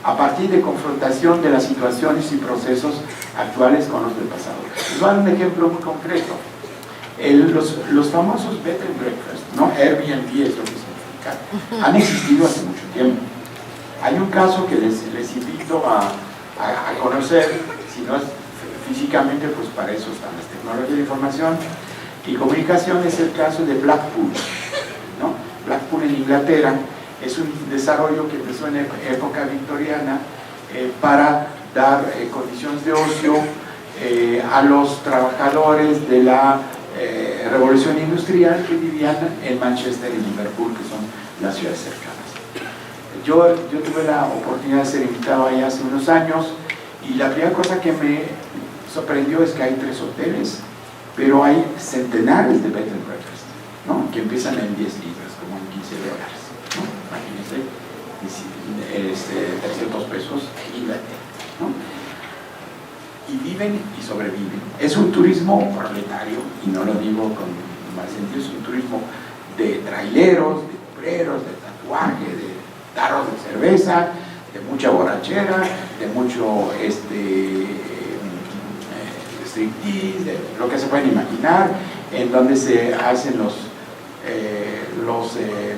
a partir de confrontación de las situaciones y procesos actuales con los del pasado. Les voy a dar un ejemplo muy concreto. Los famosos bed and breakfast, ¿no?, Airbnb es lo que significa, han existido hace mucho tiempo. Hay un caso que les invito a conocer, si no es físicamente, pues para eso están las tecnologías de información y comunicación. Es el caso de Blackpool, ¿no? Blackpool en Inglaterra es un desarrollo que empezó en época victoriana para dar condiciones de ocio a los trabajadores de la revolución industrial que vivían en Manchester y Liverpool, que son las ciudades cercanas. Yo tuve la oportunidad de ser invitado allá hace unos años, y la primera cosa que me sorprendió es que hay 3 hoteles, pero hay centenares de bed and breakfast, ¿no?, que empiezan en 10 libras, como en $15, ¿no? Imagínense, 300 pesos en Inglaterra, ¿no? Y viven y sobreviven. Es un turismo proletario, y no lo digo con mal sentido, es un turismo de traileros, de obreros, de tatuaje, de tarros de cerveza, de mucha borrachera, de mucho striptease, de lo que se pueden imaginar, en donde se hacen los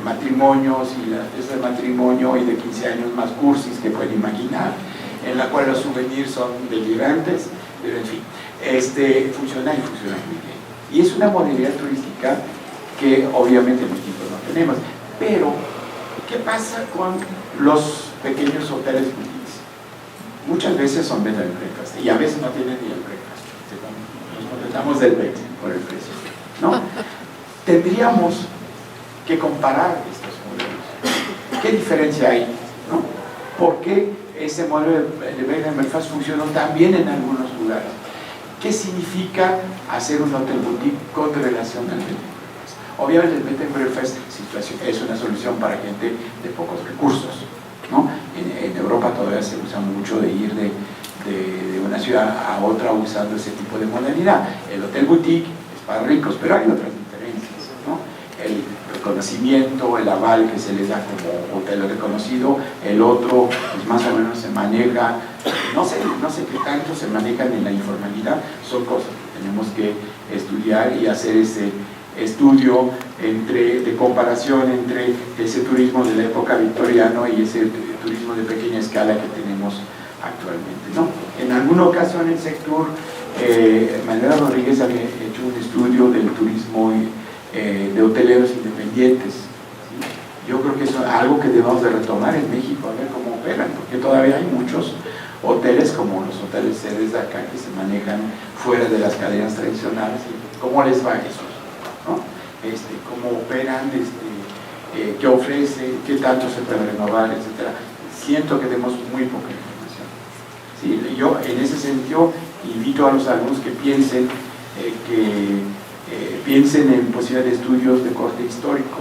matrimonios y las fiestas de matrimonio y de 15 años más cursis que pueden imaginar, en la cual los souvenirs son delirantes, pero en fin, funciona y funciona muy bien. Y es una modalidad turística que obviamente en México no tenemos. Pero, ¿qué pasa con los pequeños hoteles boutiques? Muchas veces son bed and breakfast, y a veces no tienen ni el breakfast. Nos contentamos del bed por el precio, ¿no? Tendríamos que comparar estos modelos. ¿Qué diferencia hay, no? ¿Por qué ese modelo de bed and breakfast funcionó tan bien en algunos lugares? ¿Qué significa hacer un hotel boutique con relación al bed and breakfast? Obviamente el bed and breakfast es una solución para gente de pocos recursos, ¿no? En Europa todavía se usa mucho de ir de una ciudad a otra usando ese tipo de modalidad. El hotel boutique es para ricos, pero hay otras diferencias, ¿no? El reconocimiento, el aval que se les da como hotel reconocido, el otro pues más o menos se maneja, no sé qué tanto se manejan en la informalidad. Son cosas que tenemos que estudiar y hacer ese estudio de comparación entre ese turismo de la época victoriana y ese turismo de pequeña escala que tenemos actualmente, ¿no? En alguna ocasión el sector, Manuela Rodríguez había hecho un estudio del turismo de hoteleros independientes, ¿sí? Yo creo que eso es algo que debemos de retomar en México, a ver cómo operan, porque todavía hay muchos hoteles como los hoteles sedes de acá que se manejan fuera de las cadenas tradicionales. Y ¿cómo les va eso? ¿No? Cómo operan, qué ofrecen, qué tanto se puede renovar, etcétera. Siento que tenemos muy poca información. Sí, yo en ese sentido invito a los alumnos que piensen piensen en posibilidad de estudios de corte histórico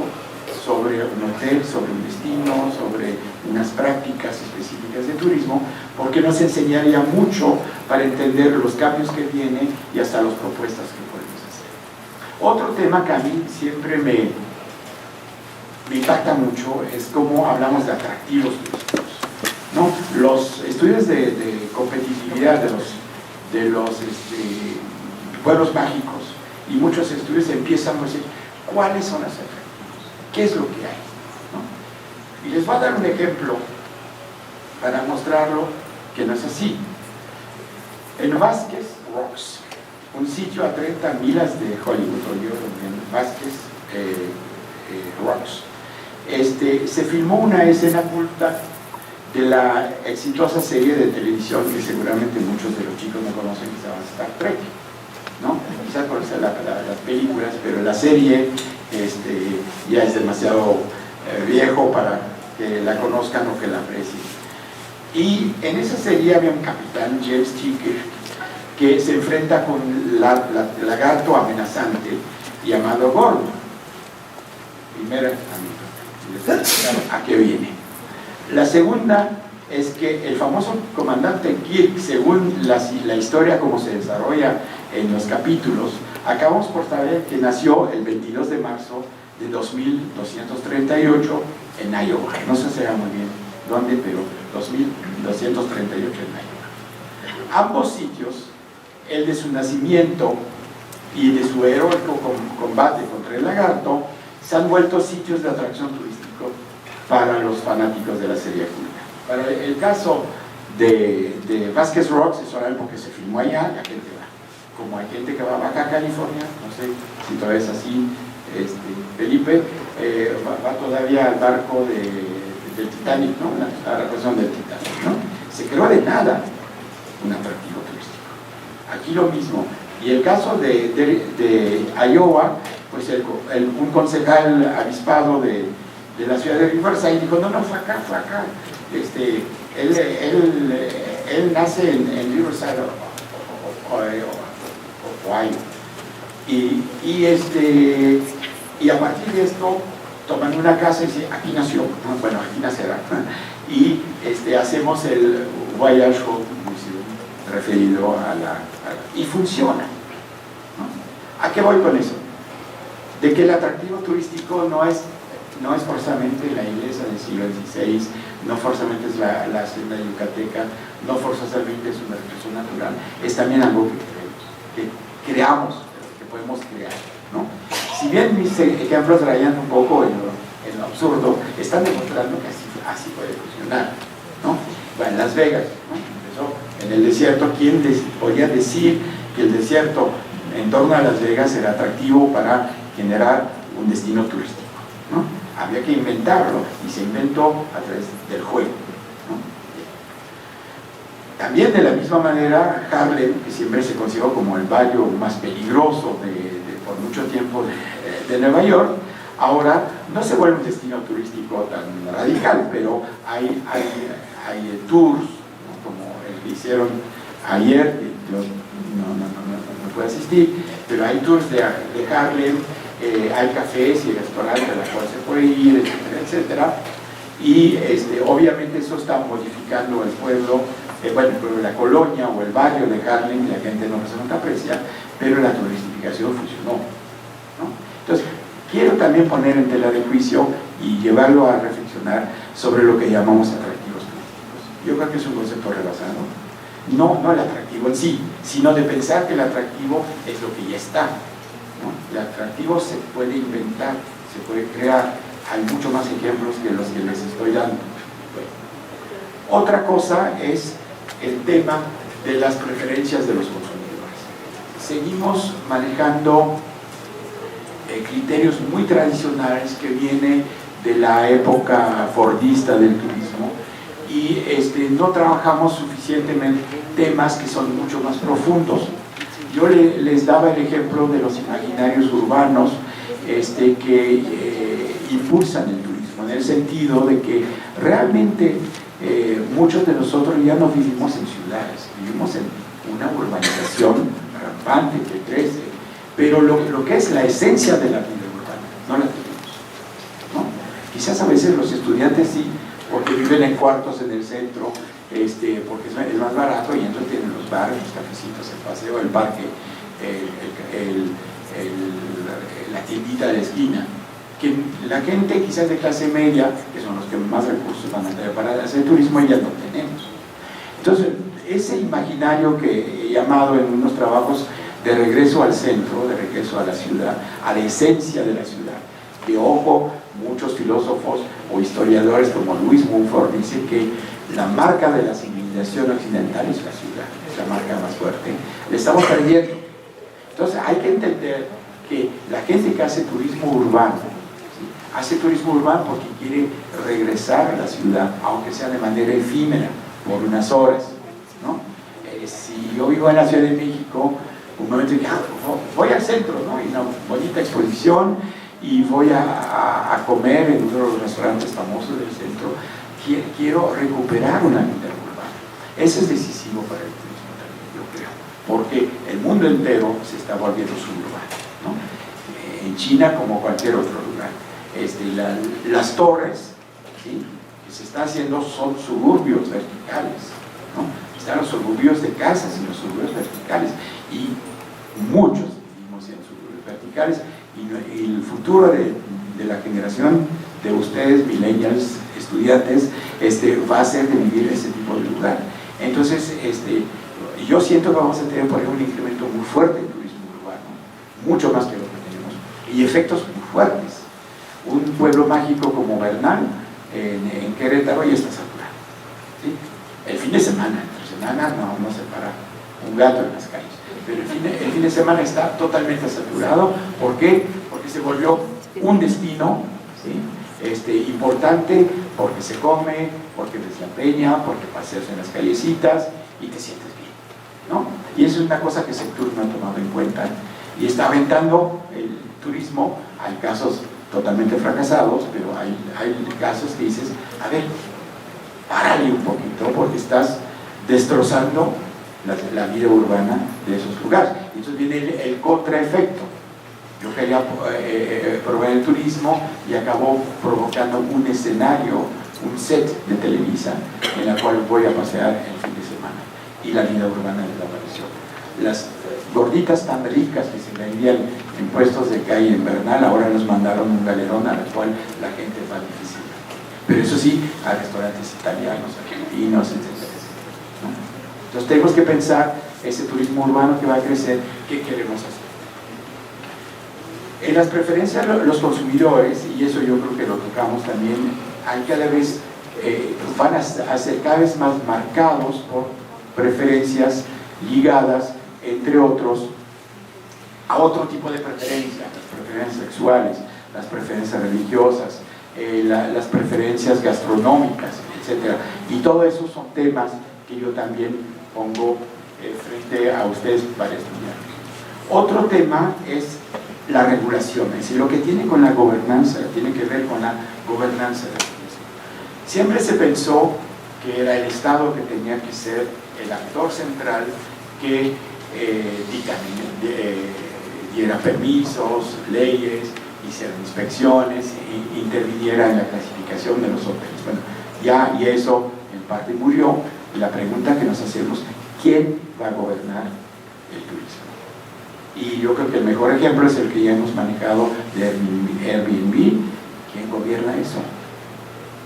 sobre un hotel, sobre un destino, sobre unas prácticas específicas de turismo, porque nos enseñaría mucho para entender los cambios que vienen y hasta las propuestas que podemos hacer. Otro tema que a mí siempre me impacta mucho es cómo hablamos de atractivos turísticos, ¿no? Los estudios de competitividad de los pueblos mágicos y muchos estudios empiezan a decir cuáles son los atractivos, qué es lo que hay, ¿no? Y les voy a dar un ejemplo para mostrarlo que no es así. En Vázquez Rocks, un sitio a 30 millas de Hollywood, en Vázquez Rocks, se filmó una escena culta de la exitosa serie de televisión que seguramente muchos de los chicos no conocen, que se llama Star Trek, ¿no? Quizás conocen las películas, pero la serie ya es demasiado viejo para que la conozcan o que la aprecien. Y en esa serie había un capitán, James Ticker, que se enfrenta con el lagarto amenazante llamado Gordo. Primera, ¿a qué viene? La segunda es que el famoso comandante Kirk, según la historia como se desarrolla en los capítulos, acabamos por saber que nació el 22 de marzo de 2238 en Iowa. No se sabe muy bien dónde, pero 2238 en Iowa. Ambos sitios, el de su nacimiento y de su heroico combate contra el lagarto, se han vuelto sitios de atracción turístico para los fanáticos de la serie culta. Para el caso de Vázquez Rocks es solamente porque se filmó allá, la gente va. Como hay gente que va a Baja California, no sé si todavía es así, Felipe, va todavía al barco del Titanic, ¿no? La representación del Titanic, ¿no? Se creó de nada un atractivo turístico. Aquí lo mismo. Y el caso de Iowa, pues un concejal avispado de la ciudad de Riverside dijo, no, fue acá. Él nace en Riverside, Ohio. Y a partir de esto toman una casa y dicen, aquí nació, bueno, aquí nacerá. Y hacemos el Voyage Home Museum referido y funciona, ¿no? ¿A qué voy con eso? De que el atractivo turístico no es forzosamente la iglesia del siglo XVI, no forzosamente es la hacienda yucateca, no forzosamente es una recreación natural, es también algo que creamos, que podemos crear, ¿no? Si bien mis ejemplos rayan un poco en lo absurdo, están demostrando que así puede funcionar, ¿no? Bueno, en Las Vegas, ¿no? Empezó en el desierto. ¿Quién podía decir que el desierto en torno a Las Vegas era atractivo para generar un destino turístico, ¿no? Había que inventarlo y se inventó a través del juego, ¿no? También de la misma manera Harlem, que siempre se consideró como el barrio más peligroso por mucho tiempo de Nueva York, ahora no se vuelve un destino turístico tan radical, pero hay tours, ¿no? Como el que hicieron ayer, yo no puedo asistir, pero hay tours de Harlem, hay cafés y restaurantes a los cuales se puede ir, etcétera, etcétera. Y obviamente eso está modificando el pueblo, la colonia o el barrio de Harlem, y la gente no se aprecia, pero la turistificación funcionó, ¿no? Entonces, quiero también poner en tela de juicio y llevarlo a reflexionar sobre lo que llamamos atractivos turísticos. Yo creo que es un concepto rebasado, no el atractivo en sí, sino de pensar que el atractivo es lo que ya está, ¿no? El atractivo se puede inventar, se puede crear. Hay muchos más ejemplos que los que les estoy dando. Bueno. Otra cosa es el tema de las preferencias de los consumidores. Seguimos manejando criterios muy tradicionales que vienen de la época fordista del turismo y no trabajamos suficientemente temas que son mucho más profundos. Yo les daba el ejemplo de los imaginarios urbanos que impulsan el turismo, en el sentido de que realmente muchos de nosotros ya no vivimos en ciudades, vivimos en una urbanización rampante que crece, pero lo que es la esencia de la vida urbana no la tenemos, ¿no? Quizás a veces los estudiantes sí, porque viven en cuartos en el centro, porque es más barato, y entonces tienen los bares, los cafecitos, el paseo, el parque, la tiendita de la esquina. Que la gente quizás de clase media, que son los que más recursos van a tener para hacer turismo, ya no tenemos. Entonces, ese imaginario que he llamado en unos trabajos de regreso al centro, de regreso a la ciudad, a la esencia de la ciudad, que ojo, muchos filósofos o historiadores como Luis Mumford dicen que la marca de la civilización occidental es la ciudad, es la marca más fuerte, le estamos perdiendo. Entonces hay que entender que la gente que hace turismo urbano, ¿sí?, hace turismo urbano porque quiere regresar a la ciudad, aunque sea de manera efímera, por unas horas, ¿no? Si yo vivo en la Ciudad de México, un momento dije, voy al centro, ¿no? Y una bonita exposición, y voy a comer en uno de los restaurantes famosos del centro. Quiero recuperar una vida urbana. Eso es decisivo para el turismo también, yo creo, porque el mundo entero se está volviendo suburbano, ¿no? En China, como cualquier otro lugar, las torres, ¿sí?, que se están haciendo son suburbios verticales, ¿no? Están los suburbios de casas y los suburbios verticales, y muchos vivimos en suburbios verticales, y el futuro de la generación de ustedes, millennials, estudiantes, va a ser de vivir en ese tipo de lugar. Entonces, yo siento que vamos a tener, por ejemplo, un incremento muy fuerte en turismo urbano, mucho más que lo que tenemos, y efectos muy fuertes. Un pueblo mágico como Bernal, en Querétaro, ya está saturado, ¿sí? El fin de semana, entre semana no se para un gato en las calles, pero el fin de semana está totalmente saturado. ¿Por qué? Porque se volvió un destino, ¿sí?, importante, porque se come, porque ves la peña, porque paseas en las callecitas y te sientes bien, ¿no? Y eso es una cosa que Sectur no ha tomado en cuenta y está aventando el turismo. Hay casos totalmente fracasados, pero hay casos que dices, a ver, párale un poquito, porque estás destrozando la vida urbana de esos lugares. Entonces viene el contraefecto. Yo quería promover el turismo y acabó provocando un escenario, un set de Televisa en la cual voy a pasear el fin de semana, y la vida urbana desapareció. Las gorditas tan ricas que se vendían en puestos de calle en Bernal, ahora nos mandaron un galerón al cual la gente va difícil. Pero eso sí, a restaurantes italianos, argentinos, etcétera, ¿no? Entonces tenemos que pensar ese turismo urbano que va a crecer, ¿qué queremos hacer? En las preferencias los consumidores, y eso yo creo que lo tocamos también, hay cada vez, van a ser cada vez más marcados por preferencias ligadas, entre otros, a otro tipo de preferencias, las preferencias sexuales, las preferencias religiosas, las preferencias gastronómicas, etc. Y todo eso son temas que yo también pongo frente a ustedes para estudiar. Otro tema es la regulación, es decir, lo que tiene con la gobernanza, tiene que ver con la gobernanza del turismo. Siempre se pensó que era el Estado que tenía que ser el actor central que diera permisos, leyes, hiciera inspecciones, interviniera en la clasificación de los hoteles. Bueno, ya y eso en parte murió. La pregunta que nos hacemos, ¿quién va a gobernar el turismo? Y yo creo que el mejor ejemplo es el que ya hemos manejado de Airbnb. ¿Quién gobierna eso?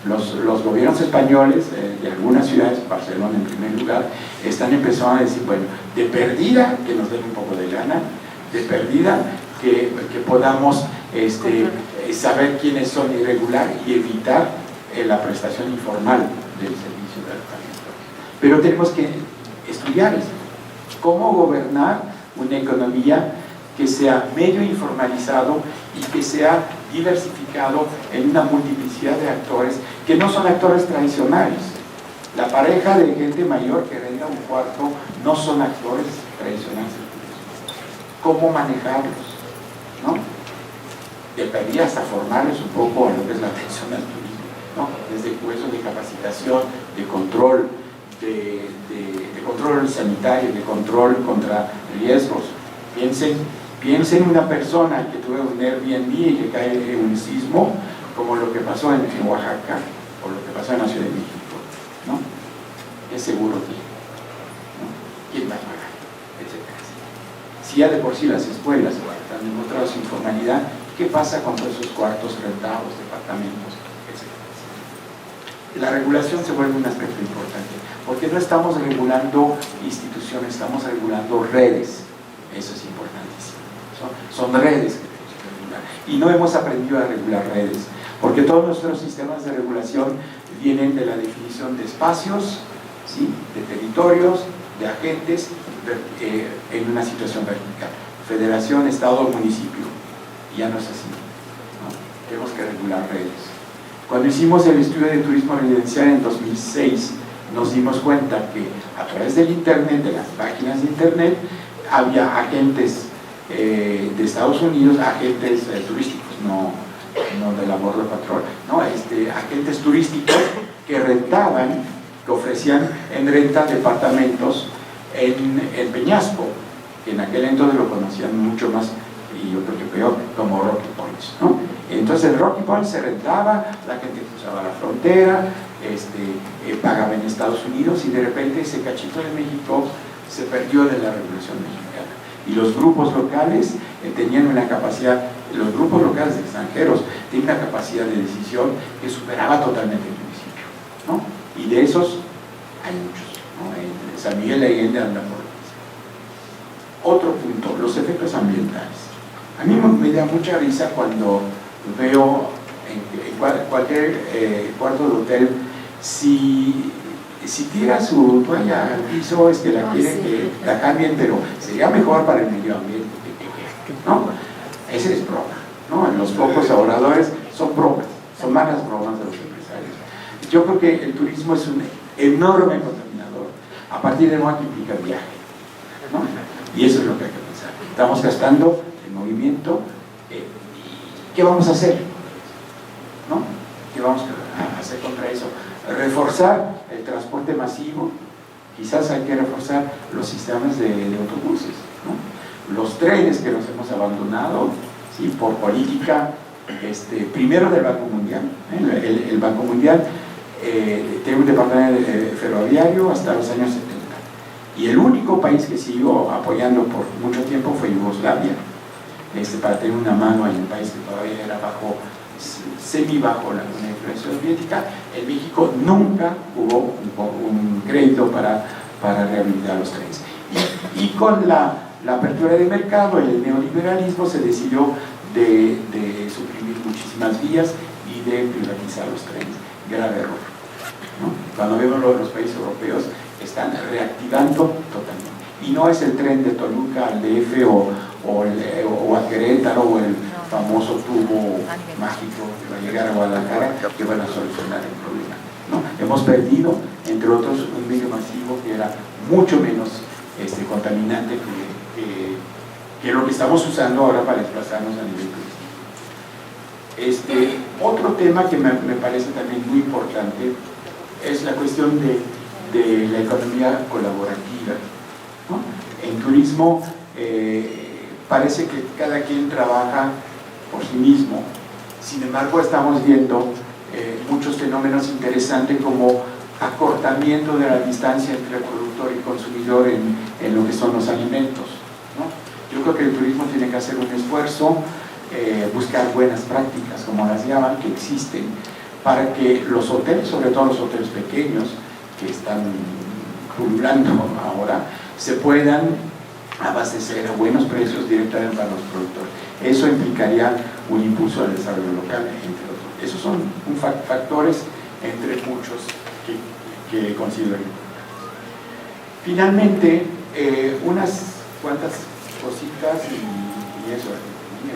Los gobiernos españoles de algunas ciudades, Barcelona en primer lugar, están empezando a decir, bueno, de perdida que nos den un poco de lana, de perdida que podamos saber quiénes son irregular y evitar la prestación informal del servicio de alojamiento. Pero tenemos que estudiar esto, cómo gobernar una economía que sea medio informalizado y que sea diversificado en una multiplicidad de actores que no son actores tradicionales. La pareja de gente mayor que renta un cuarto no son actores tradicionales. ¿Cómo manejarlos? ¿No? Debería hasta formarles un poco a lo que es la atención al turismo, ¿no? Desde cursos de capacitación, de control, de control sanitario, de control contra riesgos. Piensen en una persona que tuvo un Airbnb y que cae en un sismo, como lo que pasó en Oaxaca o lo que pasó en la Ciudad de México, ¿no? ¿Qué seguro tiene? ¿No? ¿Quién va a pagar? Etcétera. Si ya de por sí las escuelas están demostrando su informalidad, ¿qué pasa con todos esos cuartos rentados, departamentos, etcétera? La regulación se vuelve un aspecto importante, porque no estamos regulando instituciones, estamos regulando redes. Eso es importantísimo. Son redes que tenemos que regular. Y no hemos aprendido a regular redes, porque todos nuestros sistemas de regulación vienen de la definición de espacios, ¿sí?, de territorios, de agentes, en una situación vertical. Federación, Estado, municipio. Y ya no es así, ¿no? Tenemos que regular redes. Cuando hicimos el estudio de turismo residencial en 2006, nos dimos cuenta que a través del Internet, de las páginas de Internet, había agentes de Estados Unidos, agentes turísticos, no de la Border Patrol, ¿no? Agentes turísticos que rentaban, que ofrecían en renta departamentos en Peñasco, que en aquel entonces lo conocían mucho más, y yo creo que peor, como Rocky Points, ¿no? Entonces el Rocky Point se rentaba, la gente cruzaba la frontera, pagaba en Estados Unidos, y de repente ese cachito de México se perdió de la regulación mexicana. Y los grupos locales tenían una capacidad, los grupos locales extranjeros tienen una capacidad de decisión que superaba totalmente el municipio, ¿no? Y de esos hay muchos, ¿no? En San Miguel de Allende anda por eso. Otro punto, los efectos ambientales. A mí me da mucha risa cuando veo en cualquier cuarto de hotel, si tira su toalla al piso, es que la quieren que la cambien, pero sería mejor para el medio ambiente, ¿no? Esa es broma, ¿no? Los pocos ahorradores son bromas, son malas bromas de los empresarios. Yo creo que el turismo es un enorme contaminador, a partir de no que implica viaje, ¿no? Y eso es lo que hay que pensar. Estamos gastando el movimiento, ¿qué vamos a hacer? ¿No? ¿Qué vamos a hacer contra eso? Reforzar el transporte masivo, quizás hay que reforzar los sistemas de autobuses, ¿no? Los trenes que nos hemos abandonado, ¿sí?, por política, primero del Banco Mundial, el Banco Mundial tiene un departamento ferroviario hasta los años 70, y el único país que siguió apoyando por mucho tiempo fue Yugoslavia, para tener una mano en el país que todavía era semi bajo la influencia soviética. En México nunca hubo un crédito para rehabilitar los trenes. Y con la apertura de mercado y el neoliberalismo se decidió de suprimir muchísimas vías y de privatizar los trenes. Grave error, ¿no? Cuando vemos los países europeos, están reactivando totalmente. Y no es el tren de Toluca al DF o a Querétaro o el famoso tubo mágico que va a llegar a Guadalajara que van a solucionar el problema, ¿no? Hemos perdido, entre otros, un medio masivo que era mucho menos contaminante que lo que estamos usando ahora para desplazarnos a nivel turístico. Otro tema que me parece también muy importante es la cuestión de la economía colaborativa, ¿no? En turismo parece que cada quien trabaja por sí mismo. Sin embargo, estamos viendo muchos fenómenos interesantes como acortamiento de la distancia entre productor y consumidor en lo que son los alimentos, ¿no? Yo creo que el turismo tiene que hacer un esfuerzo, buscar buenas prácticas, como las llaman, que existen, para que los hoteles, sobre todo los hoteles pequeños, que están pululando ahora, se puedan abastecer a buenos precios directamente para los productores. Eso implicaría un impulso al desarrollo local, entre otros. Esos son factores entre muchos que considero importantes. Finalmente, unas cuantas cositas y eso,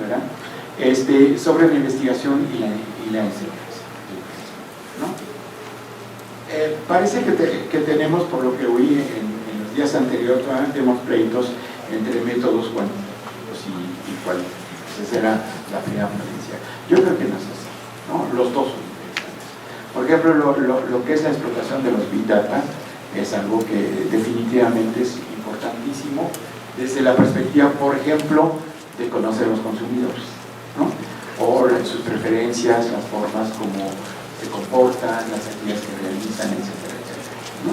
¿verdad? Sobre la investigación y la enseñanza, ¿no? Parece que tenemos, por lo que oí en los días anteriores, todavía tenemos pleitos entre métodos cuantitativos y cualitativos. Esa será la primera ponencia. Yo creo que no es así, ¿no? Los dos son interesantes. Por ejemplo, lo que es la explotación de los Big Data es algo que definitivamente es importantísimo desde la perspectiva, por ejemplo, de conocer a los consumidores, ¿no? por sus preferencias, las formas como se comportan, las actividades que realizan, etcétera, etcétera, ¿no?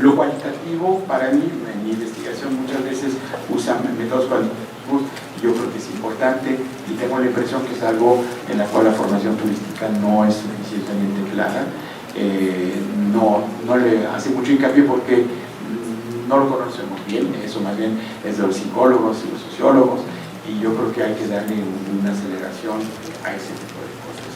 Lo cualitativo, para mí, en mi investigación muchas veces usan métodos cualitativos, y yo creo que es importante, y tengo la impresión que es algo en la cual la formación turística no es suficientemente clara. No le hace mucho hincapié porque no lo conocemos bien, eso más bien es de los psicólogos y los sociólogos, y yo creo que hay que darle una aceleración a ese tipo de cosas.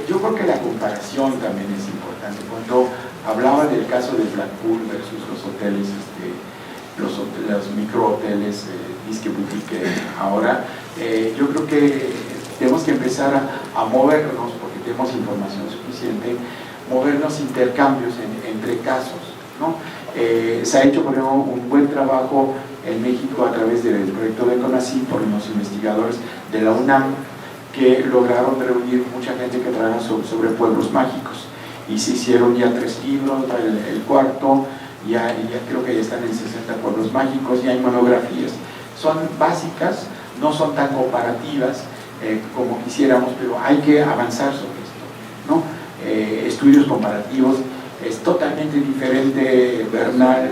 Yo creo que la comparación también es importante. Cuando hablaba del caso de Blackpool versus los hoteles, los microhoteles, disque boutique ahora, yo creo que tenemos que empezar a movernos, porque tenemos información suficiente, movernos intercambios entre casos, ¿no? Se ha hecho, por ejemplo, un buen trabajo en México a través del proyecto de CONACYT por unos investigadores de la UNAM que lograron reunir mucha gente que trabaja sobre pueblos mágicos, y se hicieron ya 3 libros, el cuarto ya creo que ya están en 60 pueblos mágicos, y hay monografías. Son básicas, no son tan comparativas como quisiéramos, pero hay que avanzar sobre esto, ¿no? Estudios comparativos. Es totalmente diferente Bernal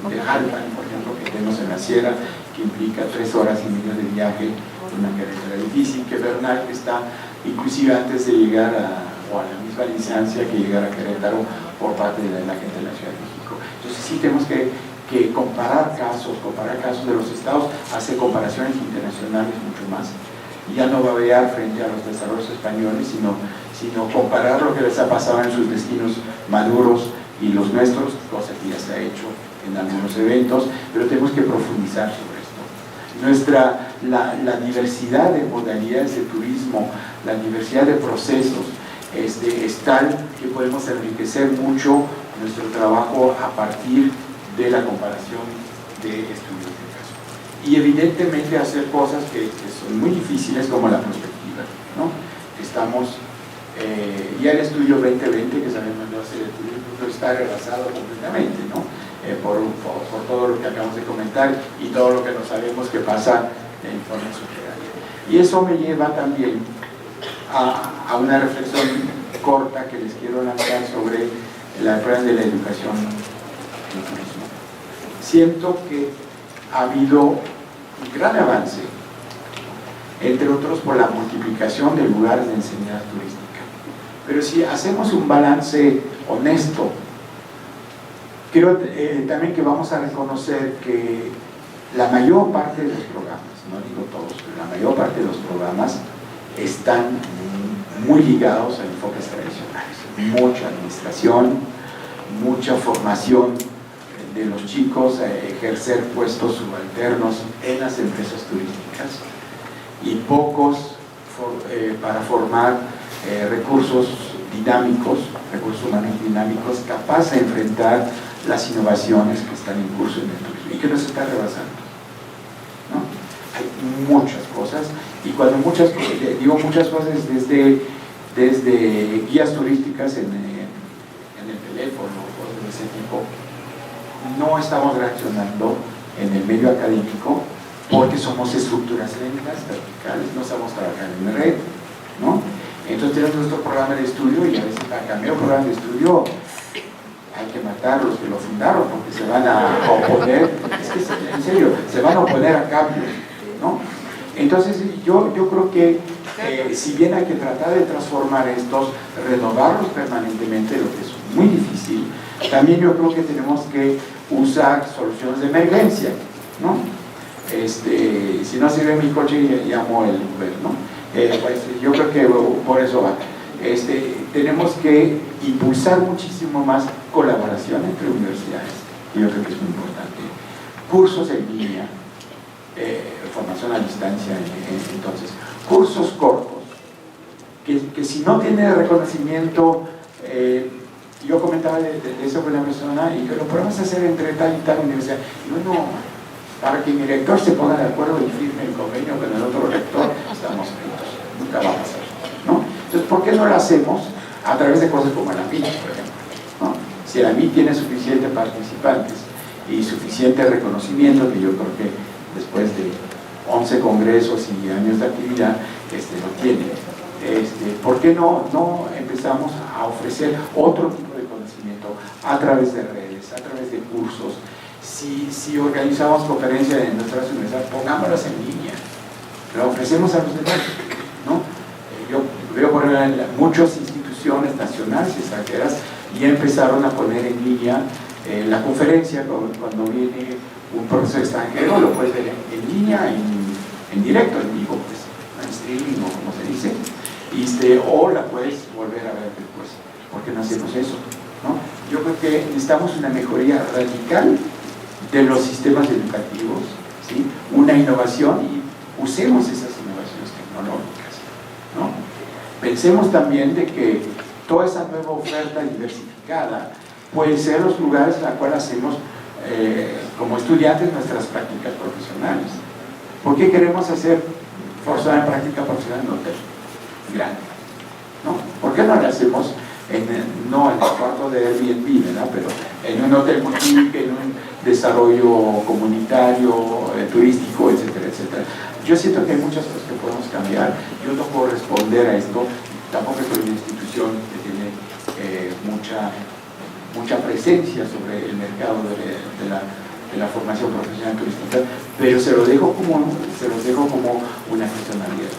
de Halban, por ejemplo, que tenemos en la Sierra, que implica 3 horas y media de viaje, una carretera difícil, que Bernal está inclusive antes de llegar a la misma distancia que llegar a Querétaro por parte de la gente de la Ciudad de México. Entonces sí tenemos que comparar casos de los estados, hacer comparaciones internacionales mucho más. Y ya no babear frente a los desarrollos españoles, sino comparar lo que les ha pasado en sus destinos maduros y los nuestros, cosa que ya se ha hecho en algunos eventos, pero tenemos que profundizar sobre esto. La diversidad de modalidades de turismo, la diversidad de procesos es tal que podemos enriquecer mucho nuestro trabajo a partir de la comparación de estudios de caso. Y evidentemente hacer cosas que son muy difíciles, como la prospectiva, ¿no? Estamos, ya el estudio 2020 que sabemos no hacer el turismo está rebasado completamente, ¿no? Por todo lo que acabamos de comentar y todo lo que no sabemos que pasa en forma subterránea. Y eso me lleva también a una reflexión corta que les quiero lanzar sobre la prueba de la educación en turismo. Siento que ha habido un gran avance, entre otros por la multiplicación de lugares de enseñanza turística. Pero si hacemos un balance honesto, creo también que vamos a reconocer que la mayor parte de los programas, no digo todos, pero la mayor parte de los programas están muy ligados a enfoques tradicionales. Mucha administración, mucha formación de los chicos a ejercer puestos subalternos en las empresas turísticas, y pocos para formar recursos humanos dinámicos capaces de enfrentar las innovaciones que están en curso en el turismo y que nos está rebasando, ¿no? Hay muchas cosas, y cuando digo muchas cosas, desde guías turísticas en el teléfono, cosas de ese tipo, no estamos reaccionando en el medio académico porque somos estructuras lentas, verticales, no sabemos trabajar en red, ¿no? Entonces tenemos nuestro programa de estudio, y a veces para cambiar el programa de estudio hay que matar a los que lo fundaron, porque se van a oponer, es que en serio, se van a oponer a cambios, ¿no? Entonces yo creo que si bien hay que tratar de transformar estos, renovarlos permanentemente, lo que es muy difícil, también yo creo que tenemos que usar soluciones de emergencia, ¿no? Si no sirve mi coche, llamo el Uber, ¿no? Pues yo creo que por eso va. Tenemos que impulsar muchísimo más colaboración entre universidades, y yo creo que es muy importante. Cursos en línea, formación a distancia, entonces, cursos cortos, que si no tiene reconocimiento, yo comentaba de eso con una persona, y que lo podemos hacer entre tal y tal universidad. Y bueno, para que mi rector se ponga de acuerdo y firme el convenio con el otro rector, estamos fritos, nunca va a pasar, ¿no? Entonces, ¿por qué no lo hacemos a través de cosas como la MIT, por ejemplo, ¿no? Si la MIT tiene suficientes participantes y suficiente reconocimiento, que yo creo que después de 11 congresos y años de actividad, lo tiene. ¿Por qué no empezamos a ofrecer otro tipo de conocimiento a través de redes, a través de cursos? Si organizamos conferencias en nuestras universidades, pongámoslas en línea, lo ofrecemos a los demás, ¿no? Yo veo por ejemplo muchas instituciones nacionales y extranjeras ya empezaron a poner en línea la conferencia. Cuando viene un profesor extranjero lo puedes ver en línea, en directo, en vivo, pues, en streaming o como se dice, o la puedes volver a ver después. ¿Por qué no hacemos eso? ¿No? Yo creo que necesitamos una mejoría radical de los sistemas educativos, ¿sí? Una innovación, y usemos esas innovaciones tecnológicas, ¿no? Pensemos también de que toda esa nueva oferta diversificada puede ser los lugares en los cuales hacemos como estudiantes nuestras prácticas profesionales. ¿Por qué queremos hacer forzada en práctica profesional en un hotel grande? ¿No? ¿Por qué no lo hacemos no en el cuarto de Airbnb, ¿verdad? Pero en un hotel boutique, en un desarrollo comunitario, turístico, etcétera, etcétera? Yo siento que hay muchas cosas que podemos cambiar. Yo no puedo responder a esto, tampoco soy una institución que tiene mucha presencia sobre el mercado de la formación profesional turística, pero se los dejo como una personalidad.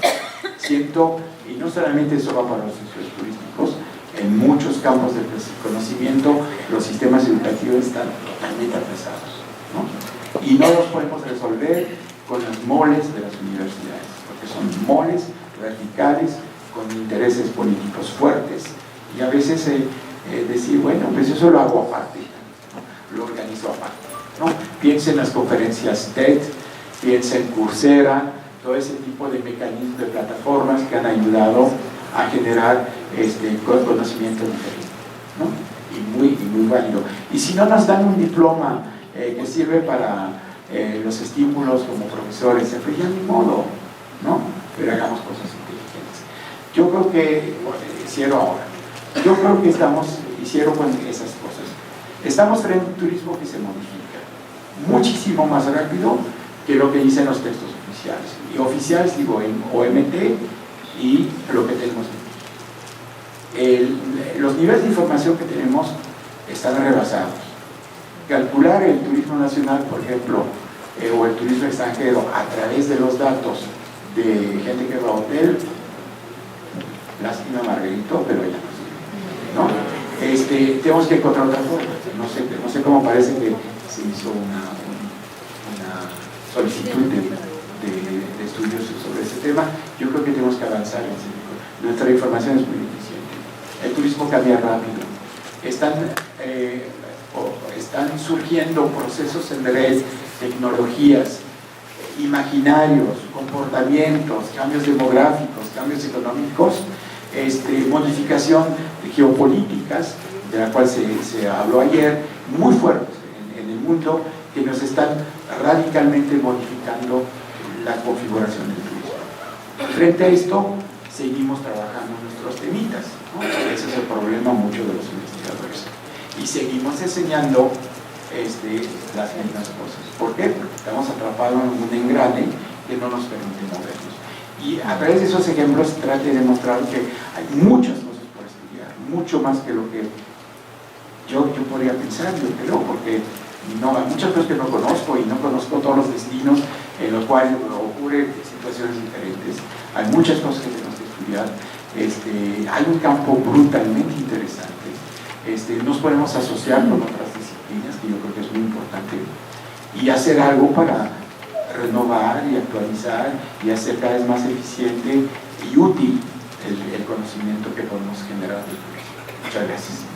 Siento, y no solamente eso va para los estudios turísticos, en muchos campos del conocimiento los sistemas educativos están totalmente atrasados, ¿no? Y no los podemos resolver con los moles de las universidades, porque son moles verticales con intereses políticos fuertes, y a veces decir, bueno, pues eso lo hago aparte, ¿no? Lo organizo aparte, ¿no? Piensa en las conferencias TED, piensa en Coursera, todo ese tipo de mecanismos, de plataformas que han ayudado a generar conocimiento diferente, ¿no? Y muy válido. Y si no nos dan un diploma que sirve para los estímulos como profesores, pues ya ni modo, ¿no? Pero hagamos cosas inteligentes. Yo creo que, cierro ahora, yo creo que hicieron con esas cosas. Estamos frente a un turismo que se modifica muchísimo más rápido que lo que dicen los textos oficiales. Y oficiales digo en OMT y lo que tenemos aquí. Los niveles de información que tenemos están rebasados. Calcular el turismo nacional, por ejemplo, o el turismo extranjero a través de los datos de gente que va a hotel, lástima Margarito, pero ya no sirve, ¿no? Tenemos que encontrar otra forma. No sé cómo parece que se hizo una solicitud de estudios sobre ese tema. Yo creo que tenemos que avanzar en ese tipo. Nuestra información es muy deficiente. El turismo cambia rápido. Están surgiendo procesos en red, tecnologías, imaginarios, comportamientos, cambios demográficos, cambios económicos, modificación de geopolíticas, de la cual se habló ayer, muy fuertes en el mundo, que nos están radicalmente modificando la configuración del turismo. Frente a esto, seguimos trabajando en nuestros temitas, ¿no? Ese es el problema mucho de los investigadores. Y seguimos enseñando las mismas cosas. ¿Por qué? Porque estamos atrapados en un engrane que no nos permite movernos. Y a través de esos ejemplos trate de demostrar que hay muchas cosas por estudiar, mucho más que lo que yo podría pensar, yo creo, porque no, hay muchas cosas que no conozco y no conozco todos los destinos en los cuales ocurren situaciones diferentes. Hay muchas cosas que tenemos que estudiar. Hay un campo brutalmente interesante. Nos podemos asociar con otras disciplinas, que yo creo que es muy importante, y hacer algo para renovar y actualizar y hacer cada vez más eficiente y útil el conocimiento que podemos generar. Muchas gracias.